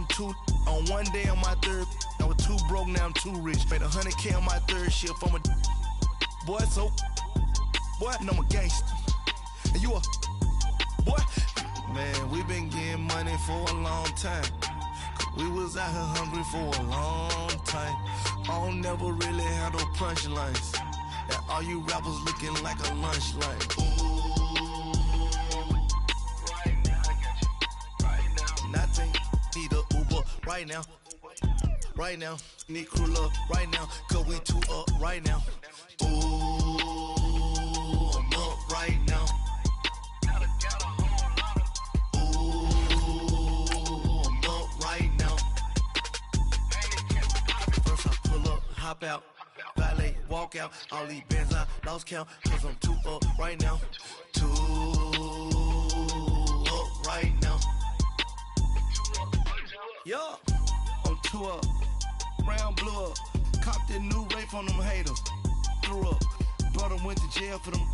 too, on one day on my third, I was too broke, now I'm too rich, made 100K on my third shift, I'm a boy, so, boy, and I'm a gangster, and you a, boy, man, we been getting money for a long time. We was out here hungry for a long time. I don't never really have no punchlines. And all you rappers looking like a lunch line. Ooh, right now, I got you. Right now. Nothing, need a Uber right now. Right now, need crew love right now. Cause we too up right now. Ooh, I'm up right now. Hop out, valet, walk out, all these bands I lost count, cause I'm too up right now, too up right now. Yeah, I'm too up, round blew up, copped that new rape on them haters, threw up, brother went to jail for them,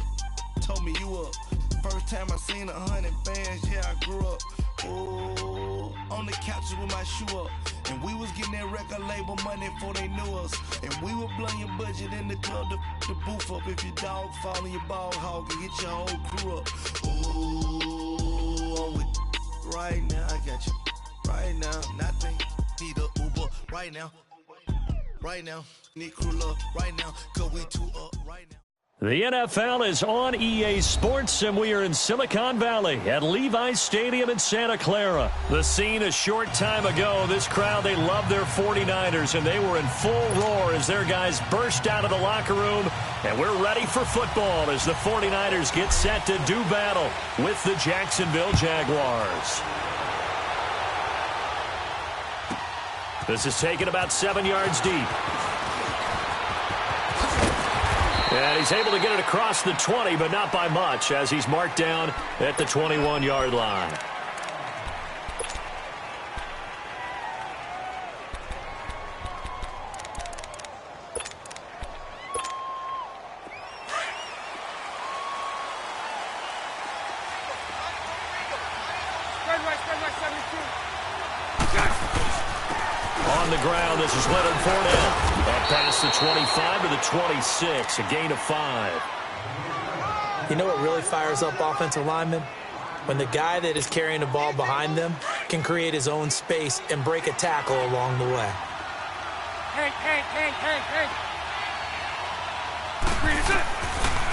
told me you up, first time I seen 100 bands, yeah I grew up, ooh, on the couches with my shoe up. And we was getting that record label money before they knew us. And we were blowing your budget in the club to boof up. If your dog fall in your ball hog and get your whole crew up. Ooh, I'm with right now, I got you. Right now, nothing, need a Uber right now. Right now, need crew love right now. Cause we too up right now. The NFL is on EA Sports, and we are in Silicon Valley at Levi's Stadium in Santa Clara. The scene a short time ago, this crowd, they love their 49ers, and they were in full roar as their guys burst out of the locker room. And we're ready for football as the 49ers get set to do battle with the Jacksonville Jaguars. This is taken about 7 yards deep. And he's able to get it across the 20, but not by much, as he's marked down at the 21-yard line. On the ground, this is Leonard Fournette. Up past the 25 to the 26, a gain of 5. You know what really fires up offensive linemen? When the guy that is carrying the ball behind them can create his own space and break a tackle along the way. Hey.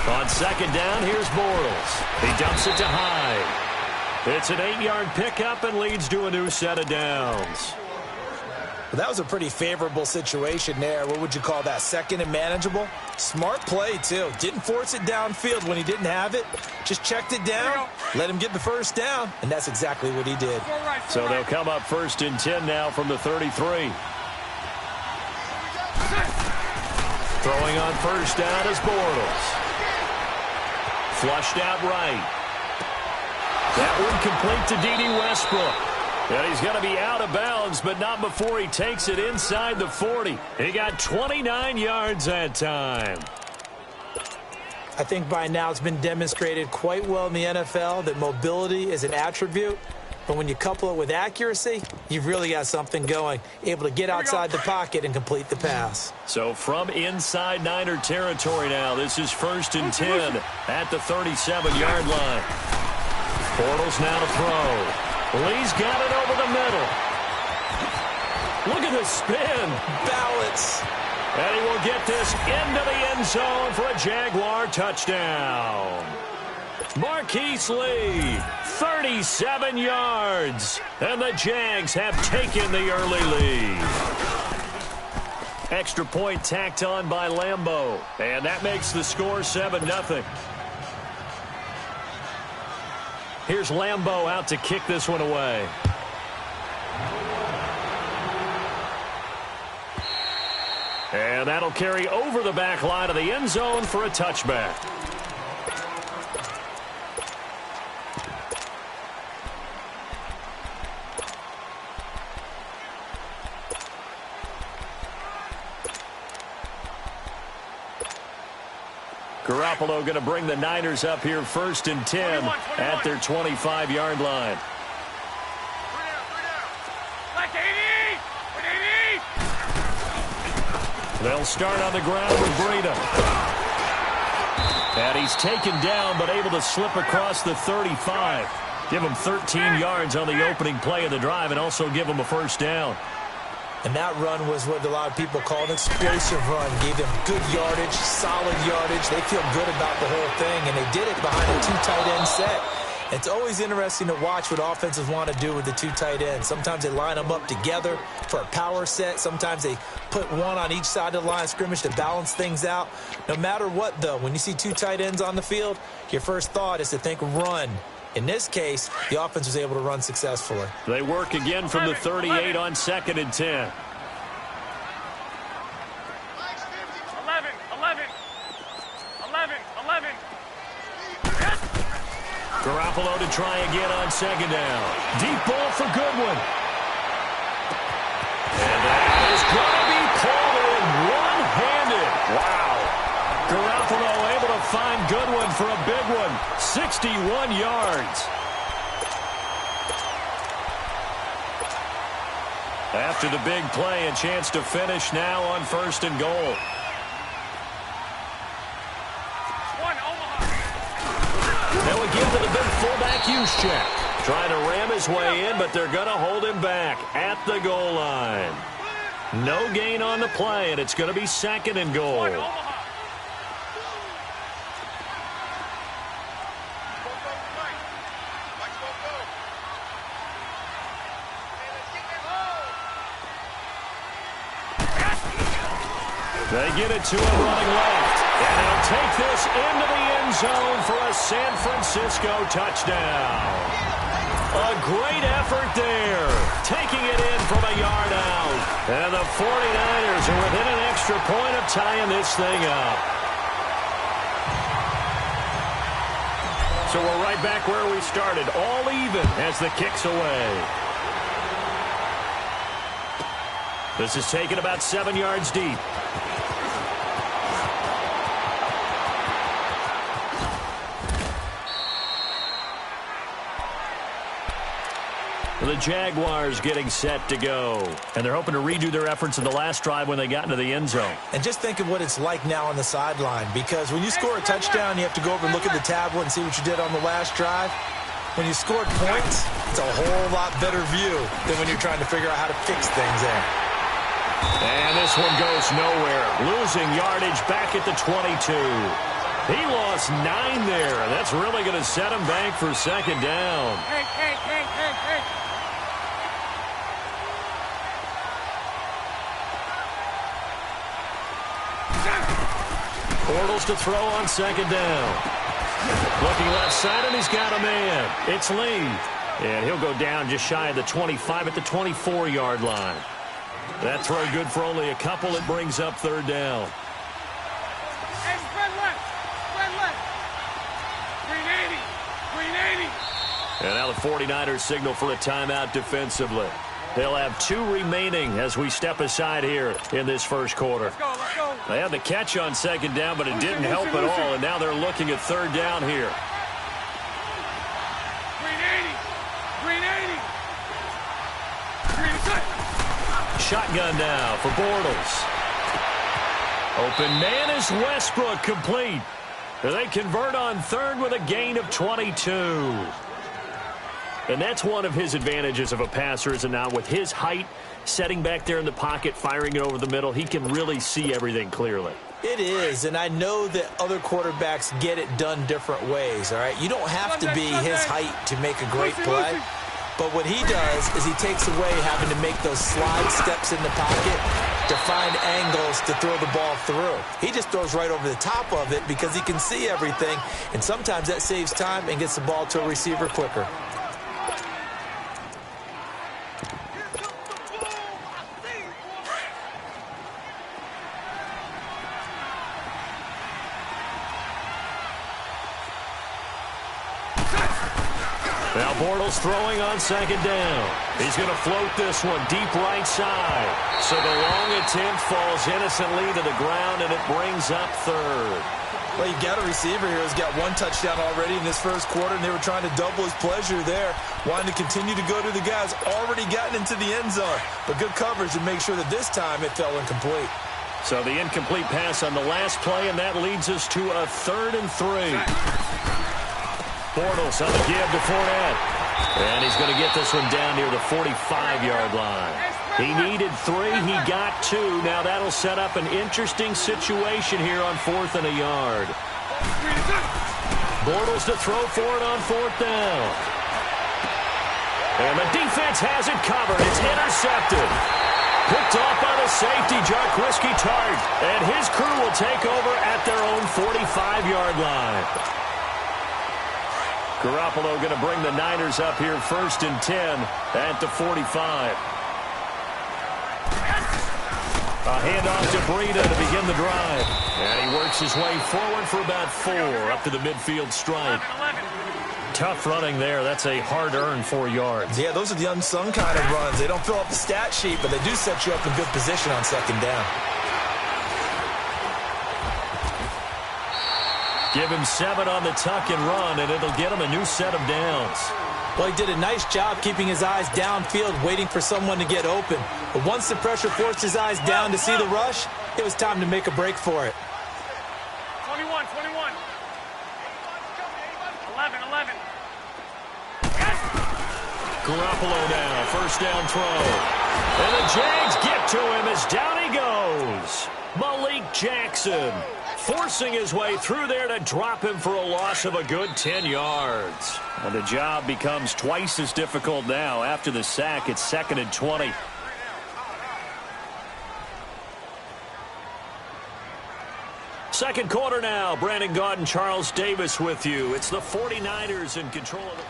On second down, here's Bortles. He dumps it to Hyde. It's an 8-yard pickup and leads to a new set of downs. Well, that was a pretty favorable situation there. What would you call that? Second and manageable? Smart play, too. Didn't force it downfield when he didn't have it. Just checked it down, let him get the first down, and that's exactly what he did. So they'll come up 1st and 10 now from the 33. Throwing on first down is Bortles. Flushed out right. That one complete to D.D. Westbrook. And he's going to be out of bounds, but not before he takes it inside the 40. He got 29 yards that time. I think by now it's been demonstrated quite well in the NFL that mobility is an attribute. But when you couple it with accuracy, you've really got something going. Able to get outside the pocket and complete the pass. So from inside Niner territory now, this is 1st and 10 at the 37-yard line. Bortles now to throw. Lee's got it over the middle. Look at the spin. Balance. And he will get this into the end zone for a Jaguar touchdown. Marquise Lee, 37 yards. And the Jags have taken the early lead. Extra point tacked on by Lambeau. And that makes the score 7-0. Here's Lambeau out to kick this one away. And that'll carry over the back line of the end zone for a touchback. Garoppolo going to bring the Niners up here 1st and 10 at their 25-yard line. They'll start on the ground with Breida. And he's taken down but able to slip across the 35. Give him 13 yards on the opening play of the drive and also give him a first down. And that run was what a lot of people call an explosive run. Gave them good yardage, solid yardage. They feel good about the whole thing, and they did it behind a 2 tight end set. It's always interesting to watch what offenses want to do with the 2 tight ends. Sometimes they line them up together for a power set. Sometimes they put one on each side of the line of scrimmage to balance things out. No matter what, though, when you see 2 tight ends on the field, your first thought is to think run. In this case, the offense was able to run successfully. They work again from the 38 on 2nd and 10. 11. Garoppolo to try again on 2nd down. Deep ball for Goodwin. And that is going to be pulled in one-handed. Wow. Garoppolo able to find Goodwin for a big one. 61 yards. After the big play, a chance to finish now on 1st and goal. They'll give to the big fullback use check. Trying to ram his way in, but they're going to hold him back at the goal line. No gain on the play, and it's going to be 2nd and goal. They get it to him running left. And they'll take this into the end zone for a San Francisco touchdown. A great effort there. Taking it in from a yard out. And the 49ers are within an extra point of tying this thing up. So we're right back where we started. All even as the kick's away. This is taken about 7 yards deep. The Jaguars getting set to go. And they're hoping to redo their efforts in the last drive when they got into the end zone. And just think of what it's like now on the sideline. Because when you score a touchdown, you have to go over and look at the tablet and see what you did on the last drive. When you scored points, it's a whole lot better view than when you're trying to figure out how to fix things there. And this one goes nowhere. Losing yardage back at the 22. He lost 9 there. That's really going to set him back for 2nd down. Hey. Bortles to throw on second down. Looking left side, and he's got a man. It's Lee. And he'll go down just shy of the 25 at the 24-yard line. That throw good for only a couple. It brings up third down. Hey, spread left. Spread left. Green 80. Green 80. And now the 49ers signal for a timeout defensively. They'll have 2 remaining as we step aside here in this first quarter. Let's go. They had the catch on second down, but it didn't help at all, and now they're looking at third down here. Green 80. Green 80. Green cut. Shotgun now for Bortles. Open man is Westbrook, complete. They convert on third with a gain of 22. And that's one of his advantages of a passer, is now with his height, setting back there in the pocket, firing it over the middle, he can really see everything clearly. It is, and I know that other quarterbacks get it done different ways, all right? You don't have to be his height to make a great play, but what he does is he takes away having to make those slide steps in the pocket to find angles to throw the ball through. He just throws right over the top of it because he can see everything, and sometimes that saves time and gets the ball to a receiver quicker. Now Bortles throwing on second down. He's going to float this one deep right side. So the long attempt falls innocently to the ground, and it brings up third. Well, you got a receiver here who's got 1 touchdown already in this first quarter, and they were trying to double his pleasure there, wanting to continue to go to the guys already gotten into the end zone. But good coverage to make sure that this time it fell incomplete. So the incomplete pass on the last play, and that leads us to a 3rd and 3. Bortles on the give to Fournette. And he's going to get this one down near the 45-yard line. He needed 3. He got 2. Now that'll set up an interesting situation here on 4th and a yard. Bortles to throw for it on 4th down. And the defense has it covered. It's intercepted. Picked off by the safety, Jarquiski Tart. And his crew will take over at their own 45-yard line. Garoppolo going to bring the Niners up here 1st and 10 at the 45. A handoff to Breida to begin the drive. And he works his way forward for about 4 up to the midfield stripe. Tough running there. That's a hard-earned 4 yards. Yeah, those are the unsung kind of runs. They don't fill up the stat sheet, but they do set you up in good position on second down. Give him 7 on the tuck and run, and it'll get him a new set of downs. Well, he did a nice job keeping his eyes downfield, waiting for someone to get open. But once the pressure forced his eyes down to see the rush, it was time to make a break for it. 21. 11. Garoppolo now, 1st down throw. And the Jags get to him as down he goes. Malik Jackson forcing his way through there to drop him for a loss of a good 10 yards. And the job becomes twice as difficult now. After the sack, it's 2nd and 20. Second quarter now. Brandon Gaudin and Charles Davis with you. It's the 49ers in control of it.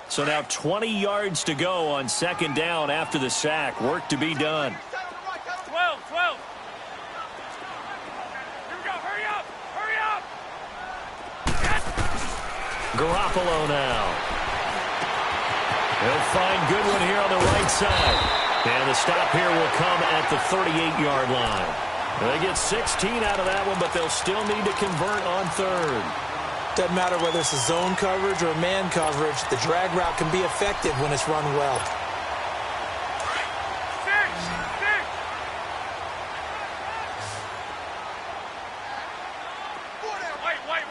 So now 20 yards to go on second down after the sack. Work to be done. 12. Here we go. Hurry up. Garoppolo now. He'll find Goodwin here on the right side. And the stop here will come at the 38-yard line. They get 16 out of that one, but they'll still need to convert on 3rd. Doesn't matter whether it's a zone coverage or man coverage, the drag route can be effective when it's run well. 6.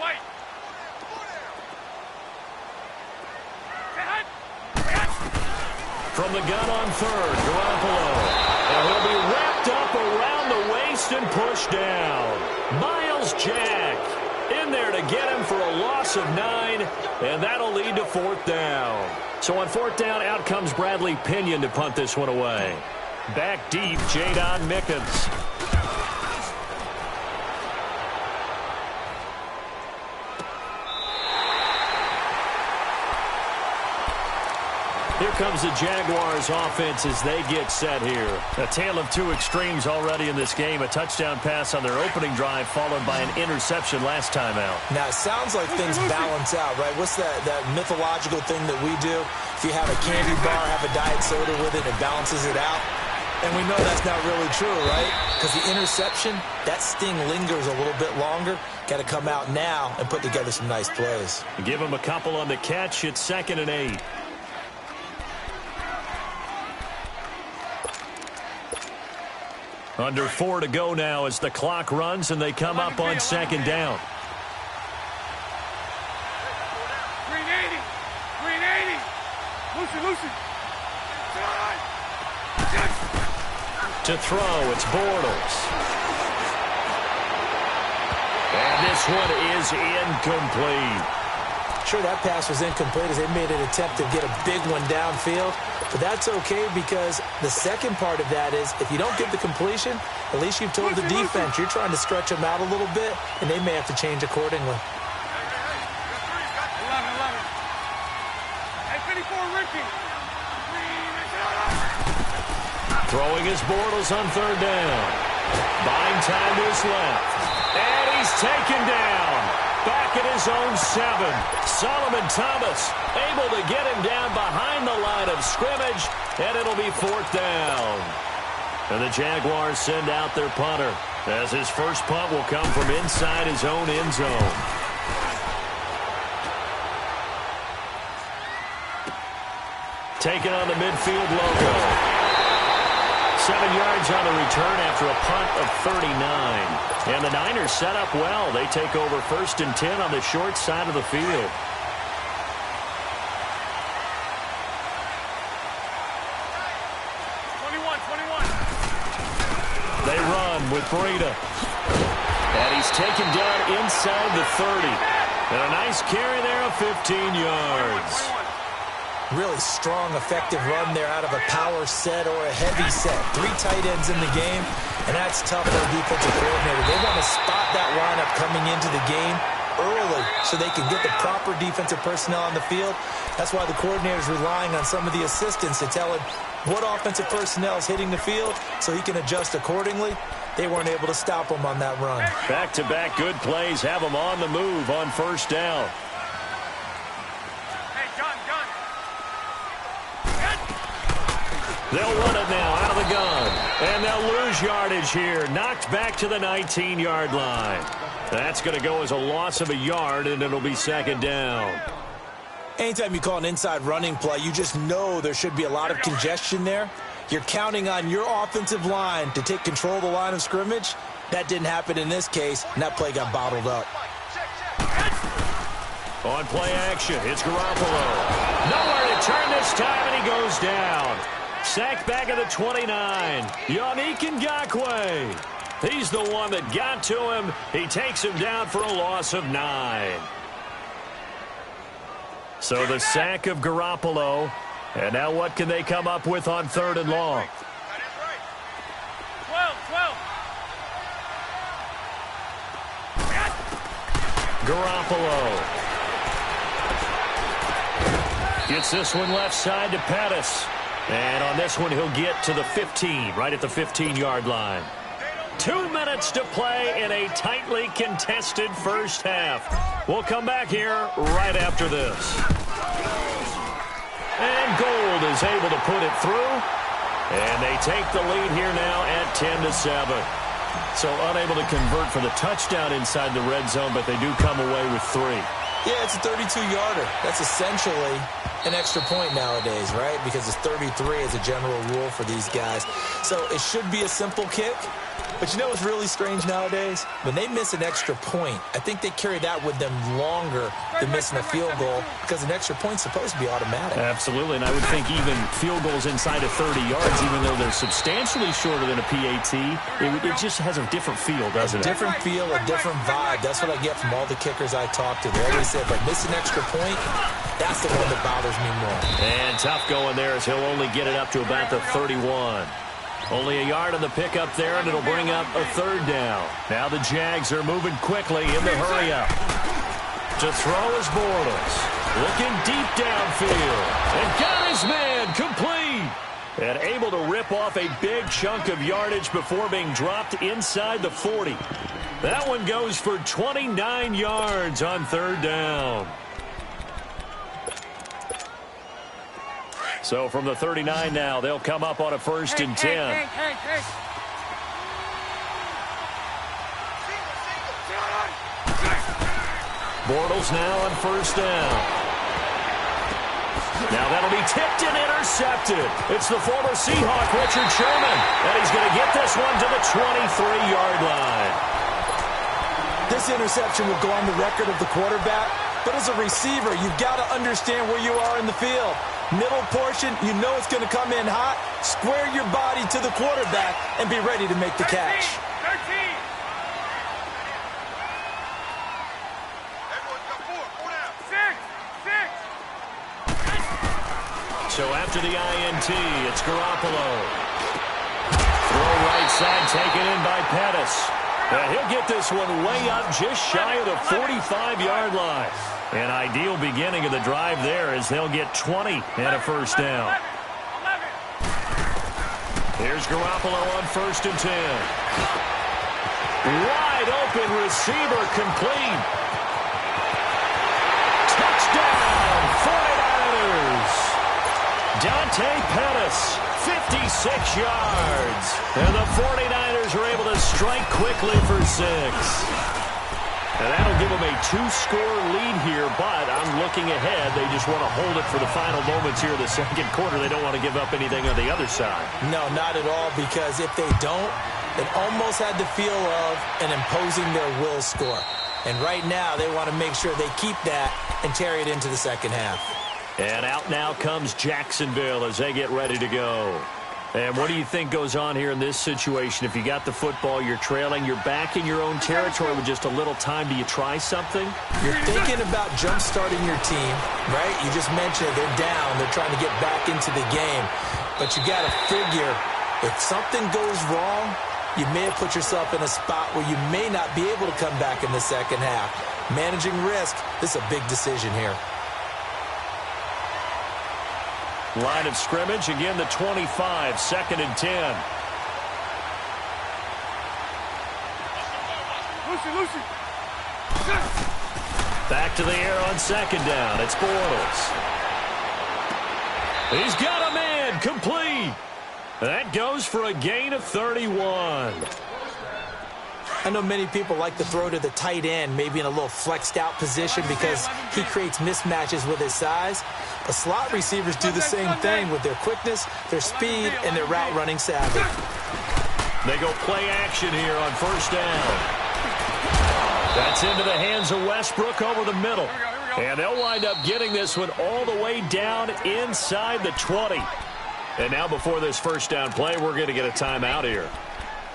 White. From the gun on 3rd, Garoppolo. And he'll be wrapped up around the waist First and push down. Miles Jack in there to get him for a loss of 9, and that'll lead to 4th down. So on 4th down, out comes Bradley Pinion to punt this one away. Back deep, Jadon Mickens. Here comes the Jaguars offense as they get set here. A tale of two extremes already in this game. A touchdown pass on their opening drive followed by an interception last time out. Now, it sounds like things balance out, right? What's that mythological thing that we do? If you have a candy bar, have a diet soda with it, it balances it out. And we know that's not really true, right? Because the interception, that sting lingers a little bit longer. Got to come out now and put together some nice plays. Give them a couple on the catch. It's 2nd and 8. Under 4 to go now as the clock runs and they come up on 2nd down. 380. 380. Lucy. To throw, it's Bortles. And this one is incomplete. Sure, that pass was incomplete as they made an attempt to get a big one downfield. But that's okay because the second part of that is if you don't get the completion, at least you've told the defense you're trying to stretch them out a little bit, and they may have to change accordingly. 11. Hey, 54, Ricky. Throwing his Bortles on 3rd down. Buying time to his left. And he's taken down. Back at his own 7. Solomon Thomas able to get him down behind the line of scrimmage, and it'll be 4th down. And the Jaguars send out their punter as his first punt will come from inside his own end zone. Taking on the midfield logo. 7 yards on the return after a punt of 39. And the Niners set up well. They take over 1st and 10 on the short side of the field. They run with Breida. And he's taken down inside the 30. And a nice carry there of 15 yards. Really strong, effective run there out of a power set or a heavy set. 3 tight ends in the game, and that's tough for a defensive coordinator. They want to spot that lineup coming into the game early so they can get the proper defensive personnel on the field. That's why the coordinator is relying on some of the assistants to tell him what offensive personnel is hitting the field so he can adjust accordingly. They weren't able to stop him on that run. Back-to-back good plays have them on the move on 1st down. They'll run it now out of the gun. And they'll lose yardage here. Knocked back to the 19-yard line. That's going to go as a loss of a yard, and it'll be 2nd down. Anytime you call an inside running play, you just know there should be a lot of congestion there. You're counting on your offensive line to take control of the line of scrimmage. That didn't happen in this case, and that play got bottled up. On play action, it's Garoppolo. Nowhere to turn this time, and he goes down. Sacked back at the 29. Yannick Ngakoue. He's the one that got to him. He takes him down for a loss of 9. So the sack of Garoppolo. And now what can they come up with on 3rd and long? 12. Garoppolo. Gets this one left side to Pettis. And on this one, he'll get to the 15, right at the 15-yard line. 2 minutes to play in a tightly contested first half. We'll come back here right after this. And Gold is able to put it through. And they take the lead here now at 10-7. So unable to convert for the touchdown inside the red zone, but they do come away with 3. Yeah, it's a 32-yarder. That's essentially an extra point nowadays, right? Because it's 33 as a general rule for these guys. So it should be a simple kick. But you know what's really strange nowadays? When they miss an extra point, I think they carry that with them longer than missing a field goal because an extra point's supposed to be automatic. Absolutely, and I would think even field goals inside of 30 yards, even though they're substantially shorter than a PAT, it just has a different feel, doesn't it? A different feel, a different vibe. That's what I get from all the kickers I talk to. They always say, if I miss an extra point, that's the one that bothers me more. And tough going there as he'll only get it up to about the 31. Only a yard on the pickup there, and it'll bring up a third down. Now the Jags are moving quickly in the hurry-up. To throw is Bortles. Looking deep downfield. And got his man complete. And able to rip off a big chunk of yardage before being dropped inside the 40. That one goes for 29 yards on third down. So from the 39 now, they'll come up on a 1st and 10. Bortles now on 1st down. Now that'll be tipped and intercepted. It's the former Seahawk, Richard Sherman. And he's going to get this one to the 23-yard line. This interception will go on the record of the quarterback. But as a receiver, you've got to understand where you are in the field. Middle portion, you know it's going to come in hot. Square your body to the quarterback and be ready to make the catch. 13. So after the INT, it's Garoppolo. Throw right side taken in by Pettis. And he'll get this one way up just shy of the 45-yard line. An ideal beginning of the drive there as they'll get 20 and a 1st down. Here's Garoppolo on 1st and 10. Wide open receiver complete. Touchdown, 49ers. Dante Pettis, 56 yards. And the 49ers are able to strike quickly for 6. And that'll give them a 2-score lead here, but I'm looking ahead. They just want to hold it for the final moments here in the second quarter. They don't want to give up anything on the other side. No, not at all, because if they don't, it almost had the feel of an imposing their will score. And right now, they want to make sure they keep that and carry it into the second half. And out now comes Jacksonville as they get ready to go. And what do you think goes on here in this situation? If you got the football, you're trailing, you're back in your own territory with just a little time. Do you try something? You're thinking about jump-starting your team, right? You just mentioned they're down. They're trying to get back into the game. But you got to figure, if something goes wrong, you may have put yourself in a spot where you may not be able to come back in the second half. Managing risk, this is a big decision here. Line of scrimmage, again the 25, 2nd and 10. Lucy. Back to the air on 2nd down. It's Bortles. He's got a man, complete. That goes for a gain of 31. I know many people like to throw to the tight end, maybe in a little flexed out position because he creates mismatches with his size. But slot receivers do the same thing with their quickness, their speed, and their route running savvy. They go play action here on 1st down. That's into the hands of Westbrook over the middle. And they'll wind up getting this one all the way down inside the 20. And now before this 1st down play, we're going to get a timeout here,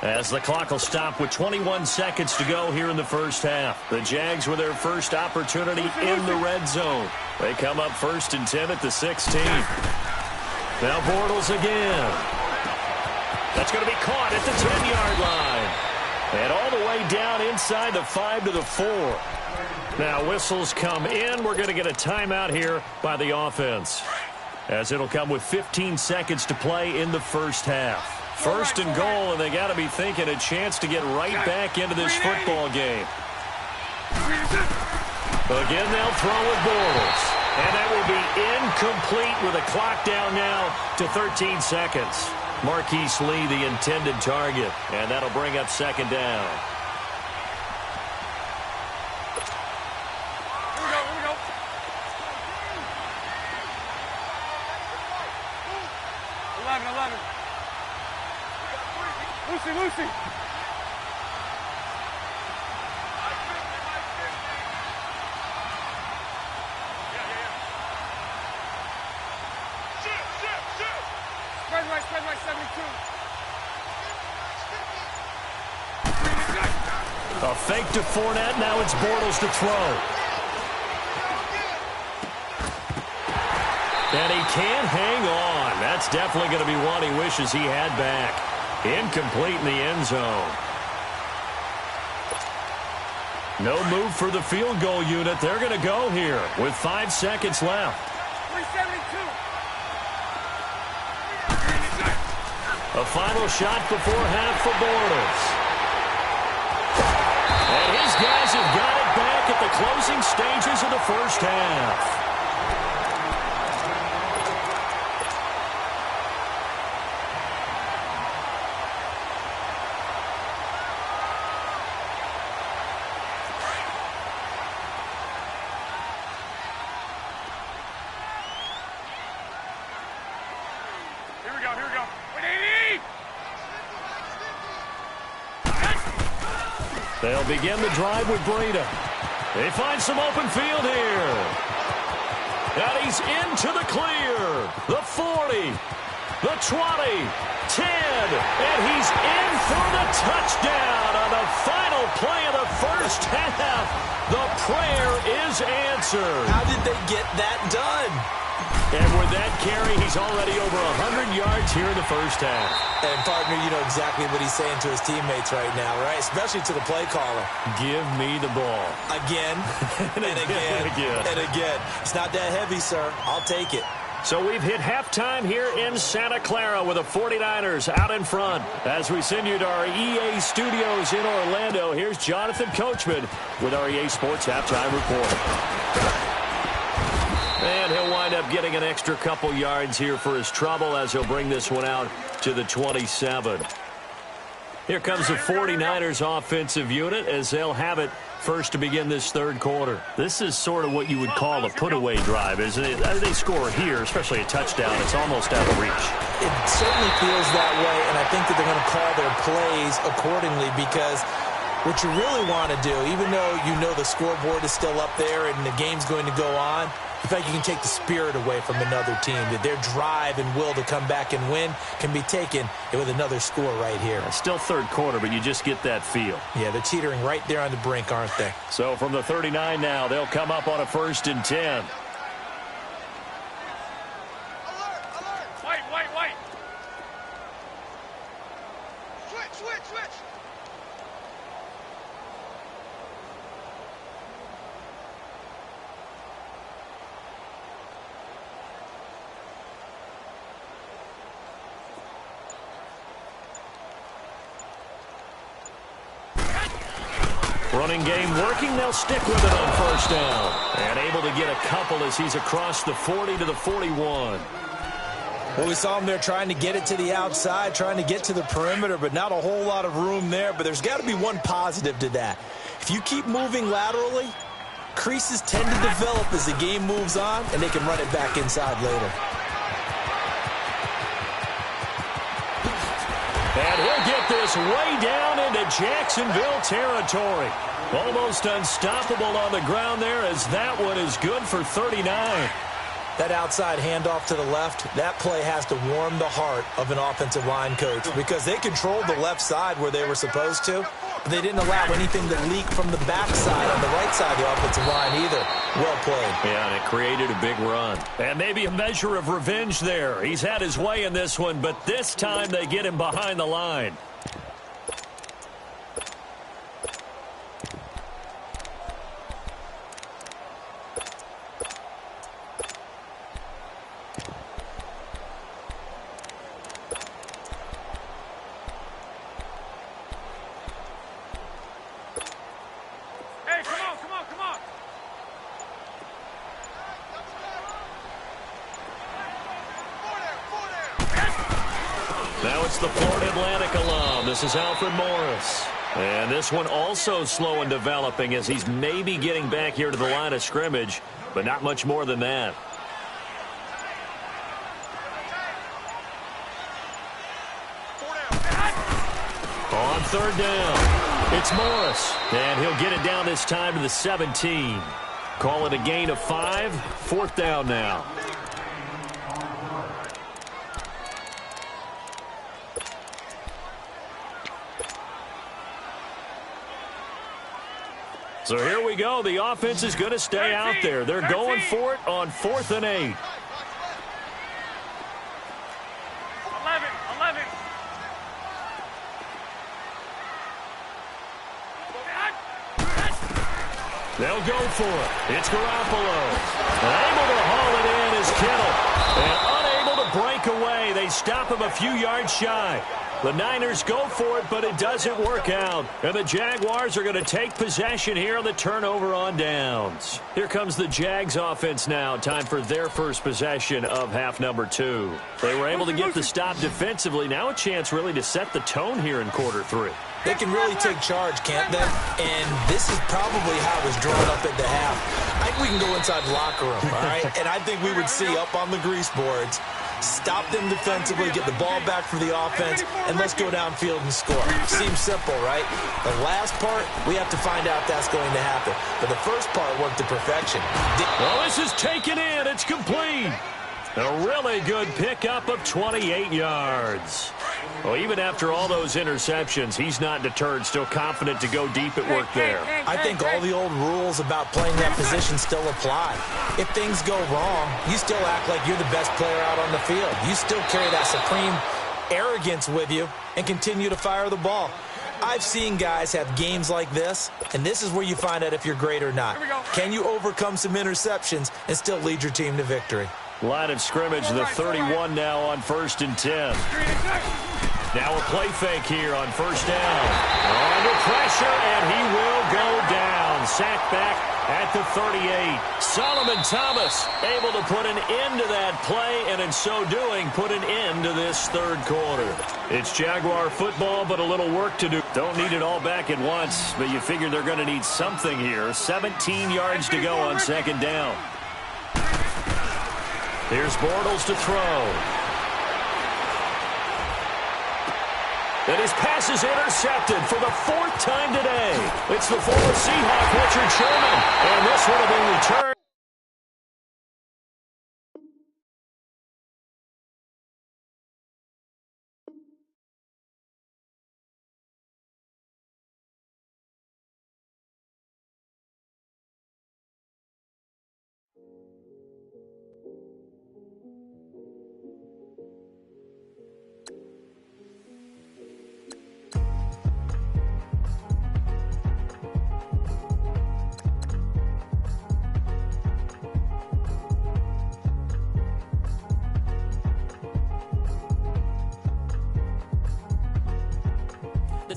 as the clock will stop with 21 seconds to go here in the 1st half. The Jags with their first opportunity in the red zone. They come up 1st and 10 at the 16. Now Bortles again. That's going to be caught at the 10-yard line. And all the way down inside the 5 to the 4. Now whistles come in. We're going to get a timeout here by the offense, as it'll come with 15 seconds to play in the 1st half. 1st and goal, and they got to be thinking a chance to get right back into this football game. Again, they'll throw with Bortles. And that will be incomplete with a clock down now to 13 seconds. Marquise Lee, the intended target, and that'll bring up 2nd down. Here we go. Lucy, Lucy. Spread right, 72. A fake to Fournette. Now it's Bortles to throw. And he can't hang on. That's definitely going to be one he wishes he had back. Incomplete in the end zone. No move for the field goal unit. They're going to go here with 5 seconds left. 372. A final shot before half for Bortles. And his guys have got it back at the closing stages of the first half. Here we go. 180. They'll begin the drive with Breida. They find some open field here. And he's into the clear. The 40, the 20, 10, and he's in for the touchdown on the final play of the first half. The prayer is answered. How did they get that done? And with that carry, he's already over 100 yards here in the first half. And, partner, you know exactly what he's saying to his teammates right now, right? Especially to the play caller. Give me the ball. Again, and again, and again. It's not that heavy, sir. I'll take it. So we've hit halftime here in Santa Clara with the 49ers out in front. As we send you to our EA studios in Orlando, here's Jonathan Coachman with our EA Sports Halftime Report. And he'll wind up getting an extra couple yards here for his trouble as he'll bring this one out to the 27. Here comes the 49ers offensive unit as they'll have it first to begin this third quarter. This is sort of what you would call a put-away drive, isn't it? They score here, especially a touchdown. It's almost out of reach. It certainly feels that way, and I think that they're going to call their plays accordingly because what you really want to do, even though you know the scoreboard is still up there and the game's going to go on, in fact, you can take the spirit away from another team, that their drive and will to come back and win can be taken with another score right here. It's still third quarter, but you just get that feel. Yeah, they're teetering right there on the brink, aren't they? So from the 39 now, they'll come up on a 1st and 10. White. Switch. Running game working. They'll stick with it on first down. And able to get a couple as he's across the 40 to the 41. Well, we saw him there trying to get it to the outside, trying to get to the perimeter, but not a whole lot of room there. But there's got to be one positive to that. If you keep moving laterally, creases tend to develop as the game moves on, and they can run it back inside later. And he'll get this way down into Jacksonville territory. Almost unstoppable on the ground there as that one is good for 39. That outside handoff to the left, that play has to warm the heart of an offensive line coach because they controlled the left side where they were supposed to, but they didn't allow anything to leak from the backside on the right side of the offensive line either. Well played. Yeah, and it created a big run. And maybe a measure of revenge there. He's had his way in this one, but this time they get him behind the line. Now it's the Florida Atlantic alum. This is Alfred Morris. And this one also slow in developing as he's maybe getting back here to the line of scrimmage, but not much more than that. third down. It's Morris, and he'll get it down this time to the 17. Call it a gain of 5. Fourth down now. So here we go. The offense is going to stay out there. They're going for it on 4th and 8. 11. They'll go for it. It's Garoppolo. And able to haul it in is Kittle. And unable to break away. They stop him a few yards shy. The Niners go for it, but it doesn't work out. And the Jaguars are going to take possession here on the turnover on downs. Here comes the Jags offense now. Time for their first possession of half number 2. They were able to get the stop defensively. Now a chance really to set the tone here in quarter 3. They can really take charge, can't they? And this is probably how it was drawn up at the half. I think we can go inside the locker room, all right? And I think we would see up on the grease boards, stop them defensively, get the ball back for the offense, and let's go downfield and score. Seems simple, right? The last part, we have to find out if that's going to happen. But the first part worked to perfection. Well, this is taken in. It's complete. A really good pickup of 28 yards. Well, even after all those interceptions, he's not deterred, still confident to go deep at work there. I think all the old rules about playing that position still apply. If things go wrong, you still act like you're the best player out on the field. You still carry that supreme arrogance with you and continue to fire the ball. I've seen guys have games like this, and this is where you find out if you're great or not. Can you overcome some interceptions and still lead your team to victory? Line of scrimmage, the 31 now on 1st and 10. Now a play fake here on 1st down. Under pressure, and he will go down. Sacked back at the 38. Solomon Thomas able to put an end to that play, and in so doing, put an end to this third quarter. It's Jaguar football, but a little work to do. Don't need it all back at once, but you figure they're going to need something here. 17 yards to go on 2nd down. Here's Bortles to throw. And his pass is intercepted for the 4th time today. It's the former Seahawk, Richard Sherman. And this would have been returned.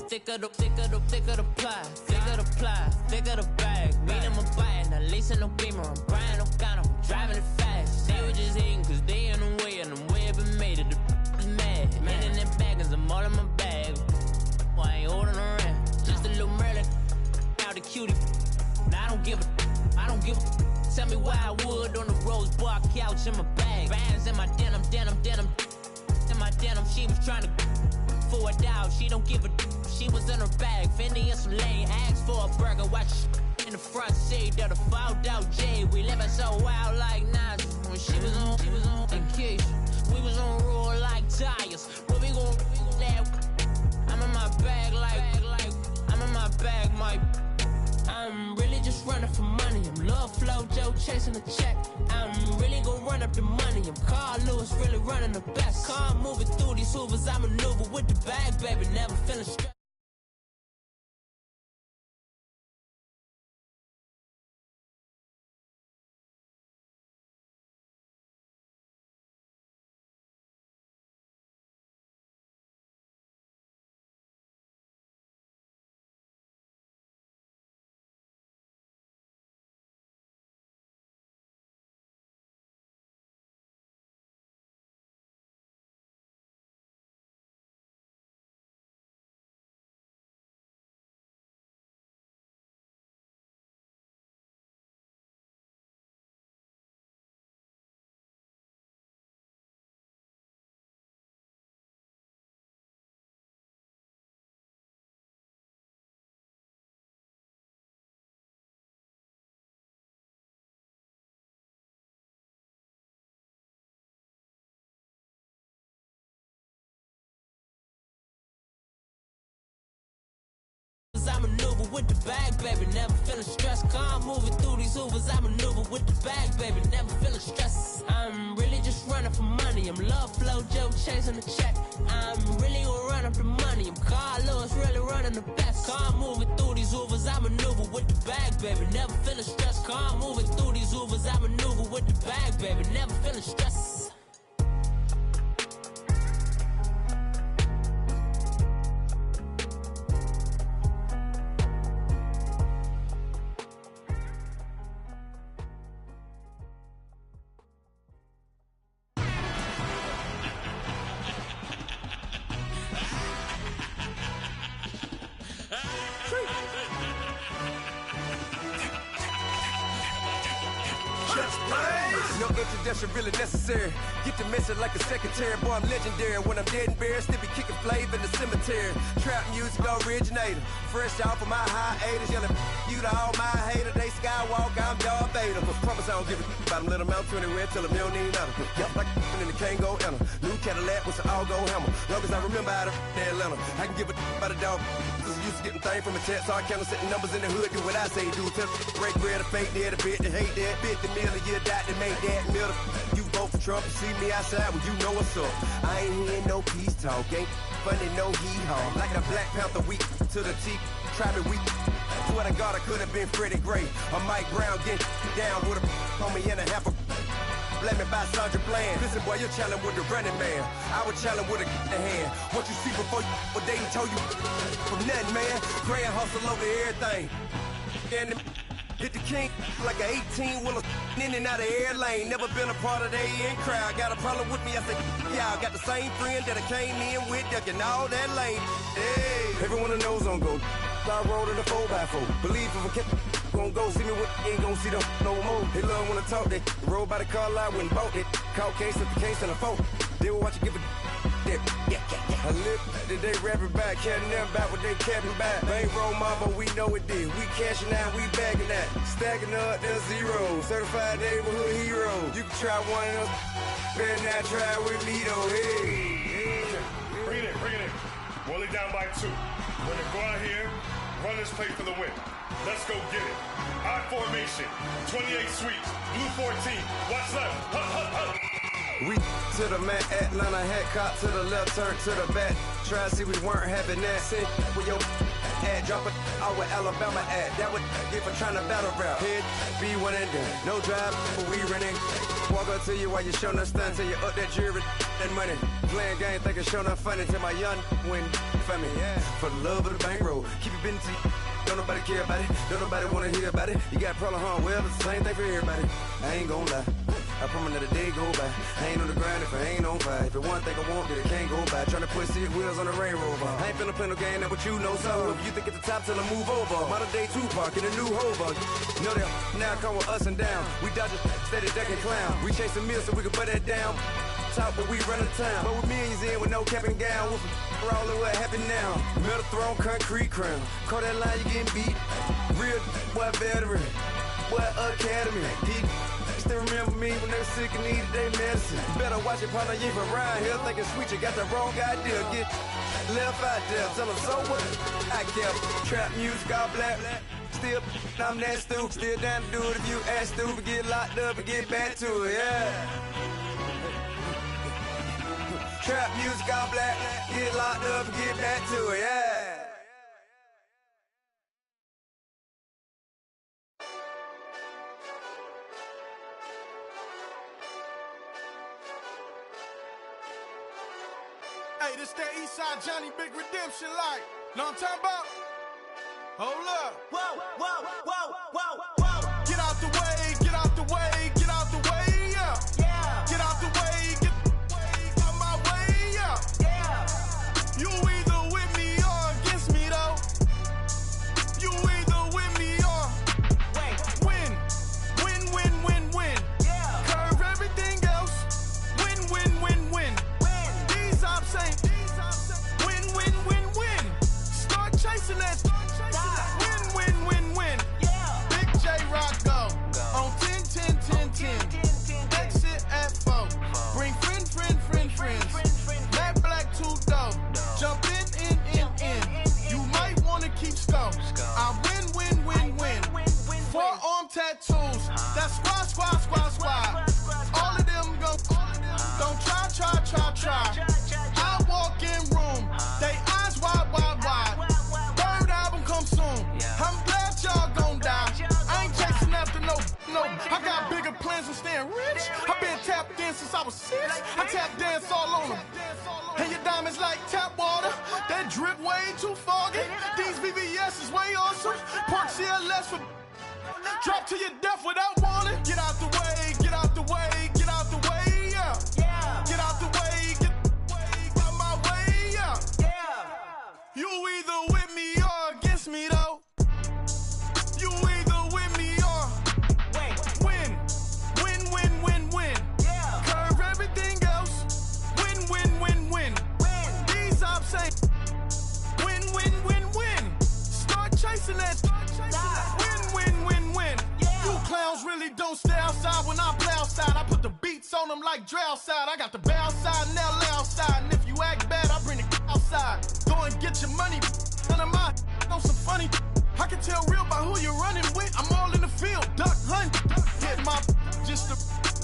Thicker the ply, thicker the bag. Meet them a bite, now lacing no beamer. I'm Brian O'Connor, I'm driving it fast. They were just hating cause they in the way, and the way I've been made it, the is mad. Man in them baggins, I'm all in my bag. Why I ain't holding around? Just a little Merlin, out the cutie. Now I don't give a. Tell me why I would on the rose bar couch in my bag. Bands in my denim. In my denim, she was trying to for a doubt. She don't give a. She was in her bag, Fendi and some lane. Asked for a burger, watch in the front seat of the fouled out J. We living so wild like Nas. When she was on vacation, we was on roll like tires. What we gon' that? I'm in my bag like I'm in my bag, my. I'm really just running for money. I'm Love Flow Joe chasing the check. I'm really gon' run up the money. I'm Carl Lewis, really running the best. Car moving through these hoovers. I maneuver with the bag, baby. Never feeling stressed. I maneuver with the bag, baby. Never feeling stressed. Calm moving through these Ubers. I maneuver with the bag, baby. Never feeling stressed. I'm really just running for money. I'm love flow, Joe chasing the check. I'm really gonna run up the money. I'm Carl Lewis, really running the best. Calm moving through these Ubers. I maneuver with the bag, baby. Never feeling stressed. Calm moving through these Ubers. I maneuver with the bag, baby. Never feeling stressed. No introduction really necessary. Get the message like a secretary. Boy, I'm legendary. When I'm dead and buried, still be kicking flavor in the cemetery. Trap music originator. Fresh off of my hiatus. Yelling you to all my haters. They skywalk, I'm Darth Vader. But promise I don't give a about them. Let them out anywhere. Tell them they don't need nothing. Yup, like and the can't go enter. New Cadillac with an all-go hammer. Long as I remember how to Atlanta. I can give a about a dog. Cause I'm used to getting things from a text. So I count setting numbers in the hood. Do what I say do. Tell break bread, a fake there, the bit, the hate that. 50 million, you die to make that middle. You vote for Trump, you see me outside, well, you know what's up. I ain't hearing no peace talk, ain't funny, no hee-haw. Like a Black Panther weak to the teeth, try me weak. Swear to God, I could have been Freddie Gray. Or Mike Brown getting down with a on me and a half a blame me by Sandra Bland. Listen, boy, you're challenging with the running man. I would challenge with a hand. What you see before you, what they told you from nothing, man. Grand hustle over everything. And hit the king like an 18-wheeler in and out of air lane. Never been a part of the in crowd. Got a problem with me, I said, y'all got the same friend that I came in with, ducking all that lane. Hey, everyone that knows on go. I rolled in a 4x4. Believe if I kept gon' go see me with ain't gon' see them no more. They love when I talk, they roll by the car lot, went and bought it. Caught case at the case and a phone. They will watch you give a yeah. I live that they rapping back, caring them back what they capping back. They ain't roll mama, we know it did. We cashing out, we bagging that. Stacking up, there's zero. Certified neighborhood hero. You can try one of them, better not try with me though. Hey. Bring it in. Roll it down by 2. We're gonna go out here, run this play for the win. Let's go get it. I formation, 28 sweeps, blue 14. Watch left. Hup. We to the man, Atlanta hat cop to the left, turn to the back. Try to see we weren't having that. Sit with your ad, drop it out with Alabama ad. That would get for trying to battle rap. Head, be one and done. No drive, but we running. Walk up to you while you showing us stun till you up that jury and money. Playing game, thinking showing up funny till my young win for me. Yeah. For the love of the bankroll, keep it busy. Don't nobody care about it. Don't nobody wanna hear about it. You got a problem, huh? Well, it's the same thing for everybody. I ain't gon' lie. I promise that a day go by. I ain't on the grind if I ain't on fire. If it one thing I want, then it can't go by. Tryna put 6 wheels on the Range Rover. I ain't finna play no game, that what you know. So if you think it's the top till I move over. Modern day Tupac in a new hover. Know that now come with us and down. We dodge a steady ducking clown. We chase a meal so we can put that down. Talk, but we run the town. But with millions in with no cap and gown. We're all in what happened now. Metal throne, concrete crown. Call that line, you getting beat. Real, what veteran. What academy. He still remember me when they were sick and needed their medicine. Better watch it, partner, you from around here thinking sweet, you got the wrong idea. Get left out there, tell them so what I kept. Trap music, all black. Still, I'm that stupid. Still down to do it if you ask stupid. Get locked up and get back to it, yeah. Trap music, all black. Get locked up and get back to it, yeah. Hey, this that Eastside Johnny Big Redemption like. Know what I'm talking about? Hold up. Whoa. Get out the way, get out the way, get out the way, yeah. Get out the way, get out my way, yeah. You either with me or against me, though. You either with me or win. Curve everything else. Win. These ops ain't win. Start chasing that. Win. tattoos. That's squad. All of them don't try. I walk in room, they eyes wide. Third album come soon. I'm glad y'all gon' die. I ain't chasing after no. I got bigger plans than staying rich. I been tapped in since I was 6. I tap dance all on them. And your diamonds like tap water. That drip way too foggy. These VVS is way awesome. Park CLS for drop to your death without warning. Get out the way, get out the way, get out the way, yeah. Get out the way, get out my way, yeah. You either with me or against me though. You either with me or win. Curve everything else. Win. These ops say win. Start chasing that. Win. You clowns really don't stay outside when I play outside. I put the beats on them like Dre outside. I got the bow side and LA outside. And if you act bad, I bring the outside. Go and get your money. None of my know some funny. I can tell real by who you're running with. I'm all in the field, duck hunt. Hit my just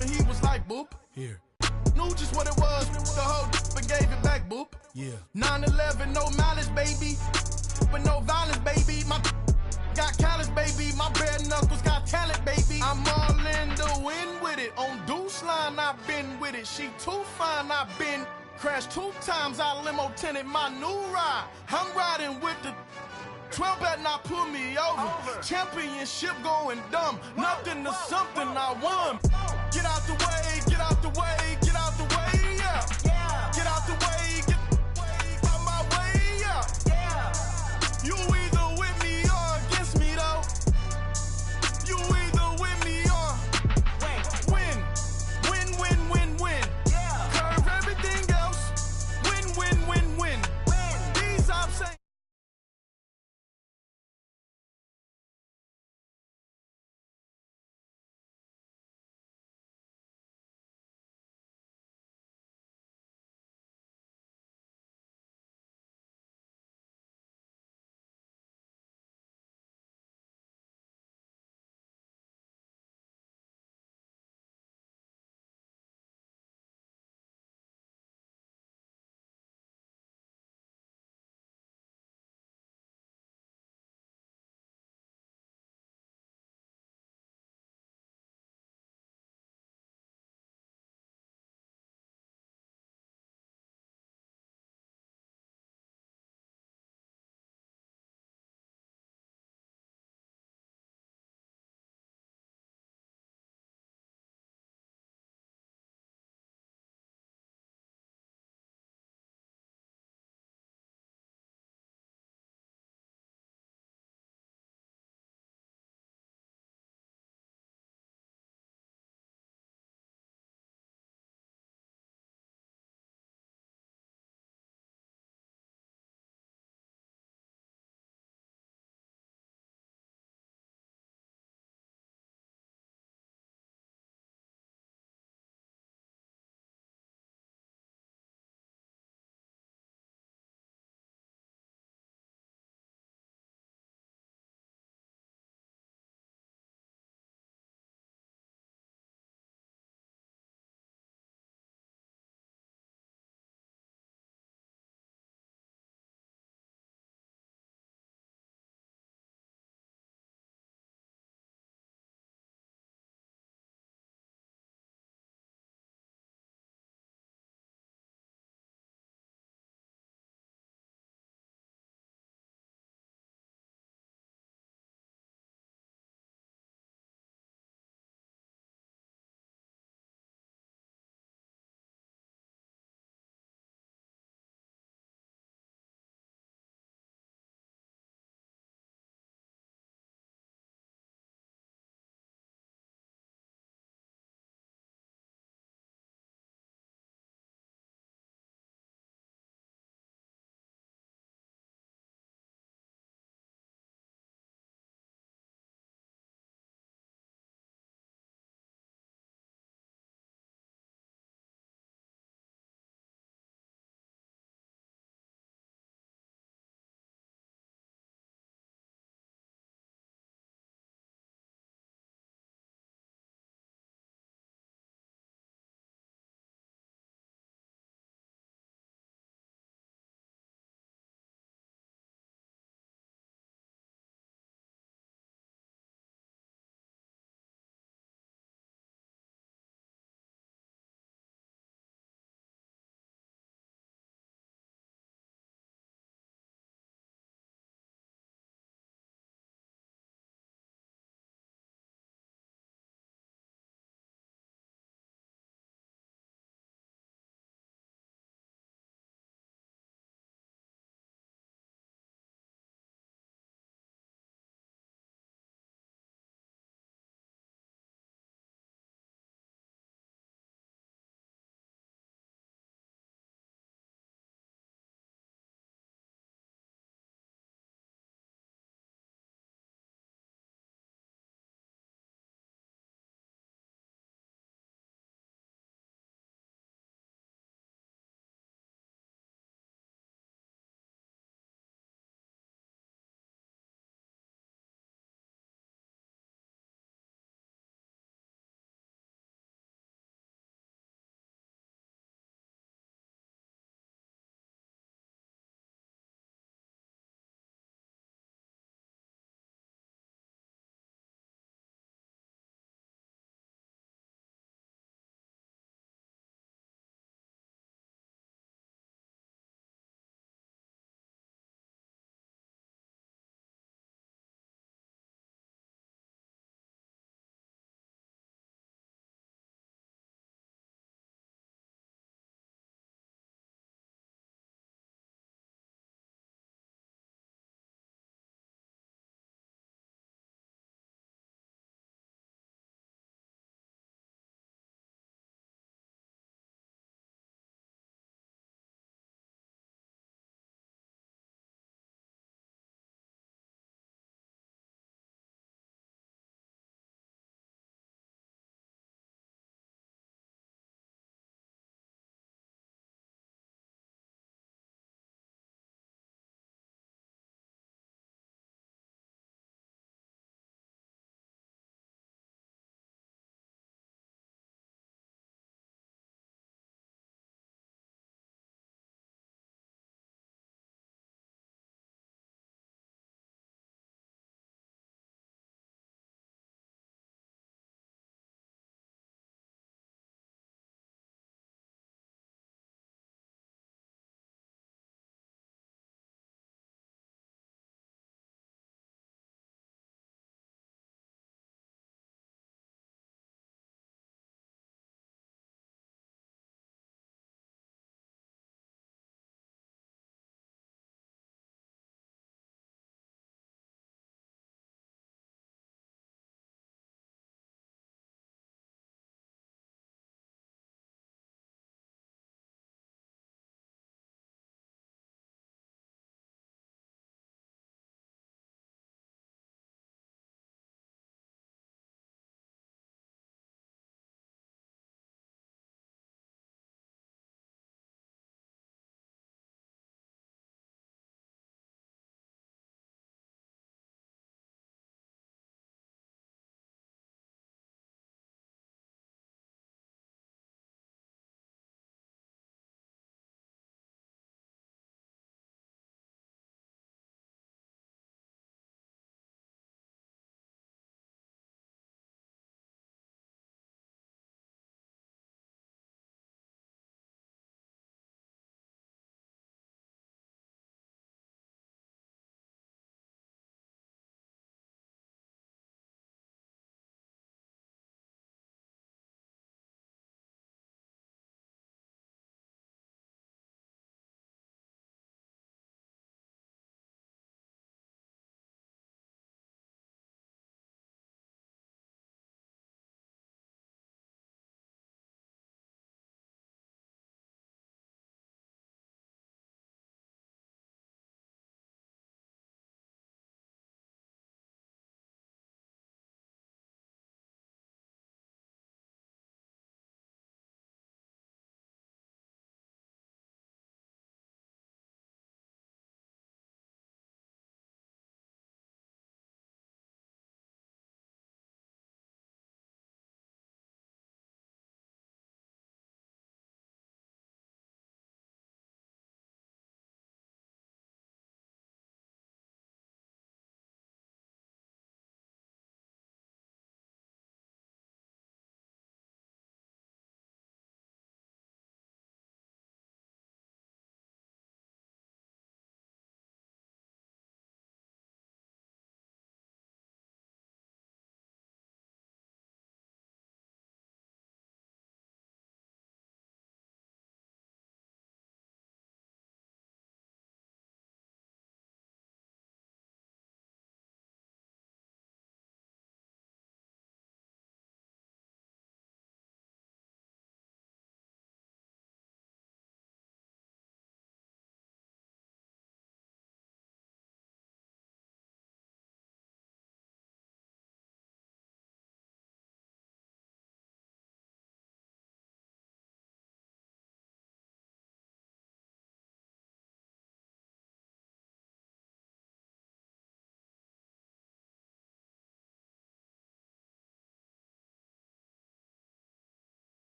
and he was like, boop. Here. Knew just what it was. The whole and gave it back, boop. Yeah. 9/11, no malice, baby. But no violence, baby. My got callous, baby. My bare knuckles got talent, baby. I'm all in the wind with it. On Deuce line, I've been with it. She too fine, I've been crashed 2 times. I limo tinted my new ride. I'm riding with the 12 better not pull me over. Championship going dumb. Nothing to something I won. Get out the way, get out the way.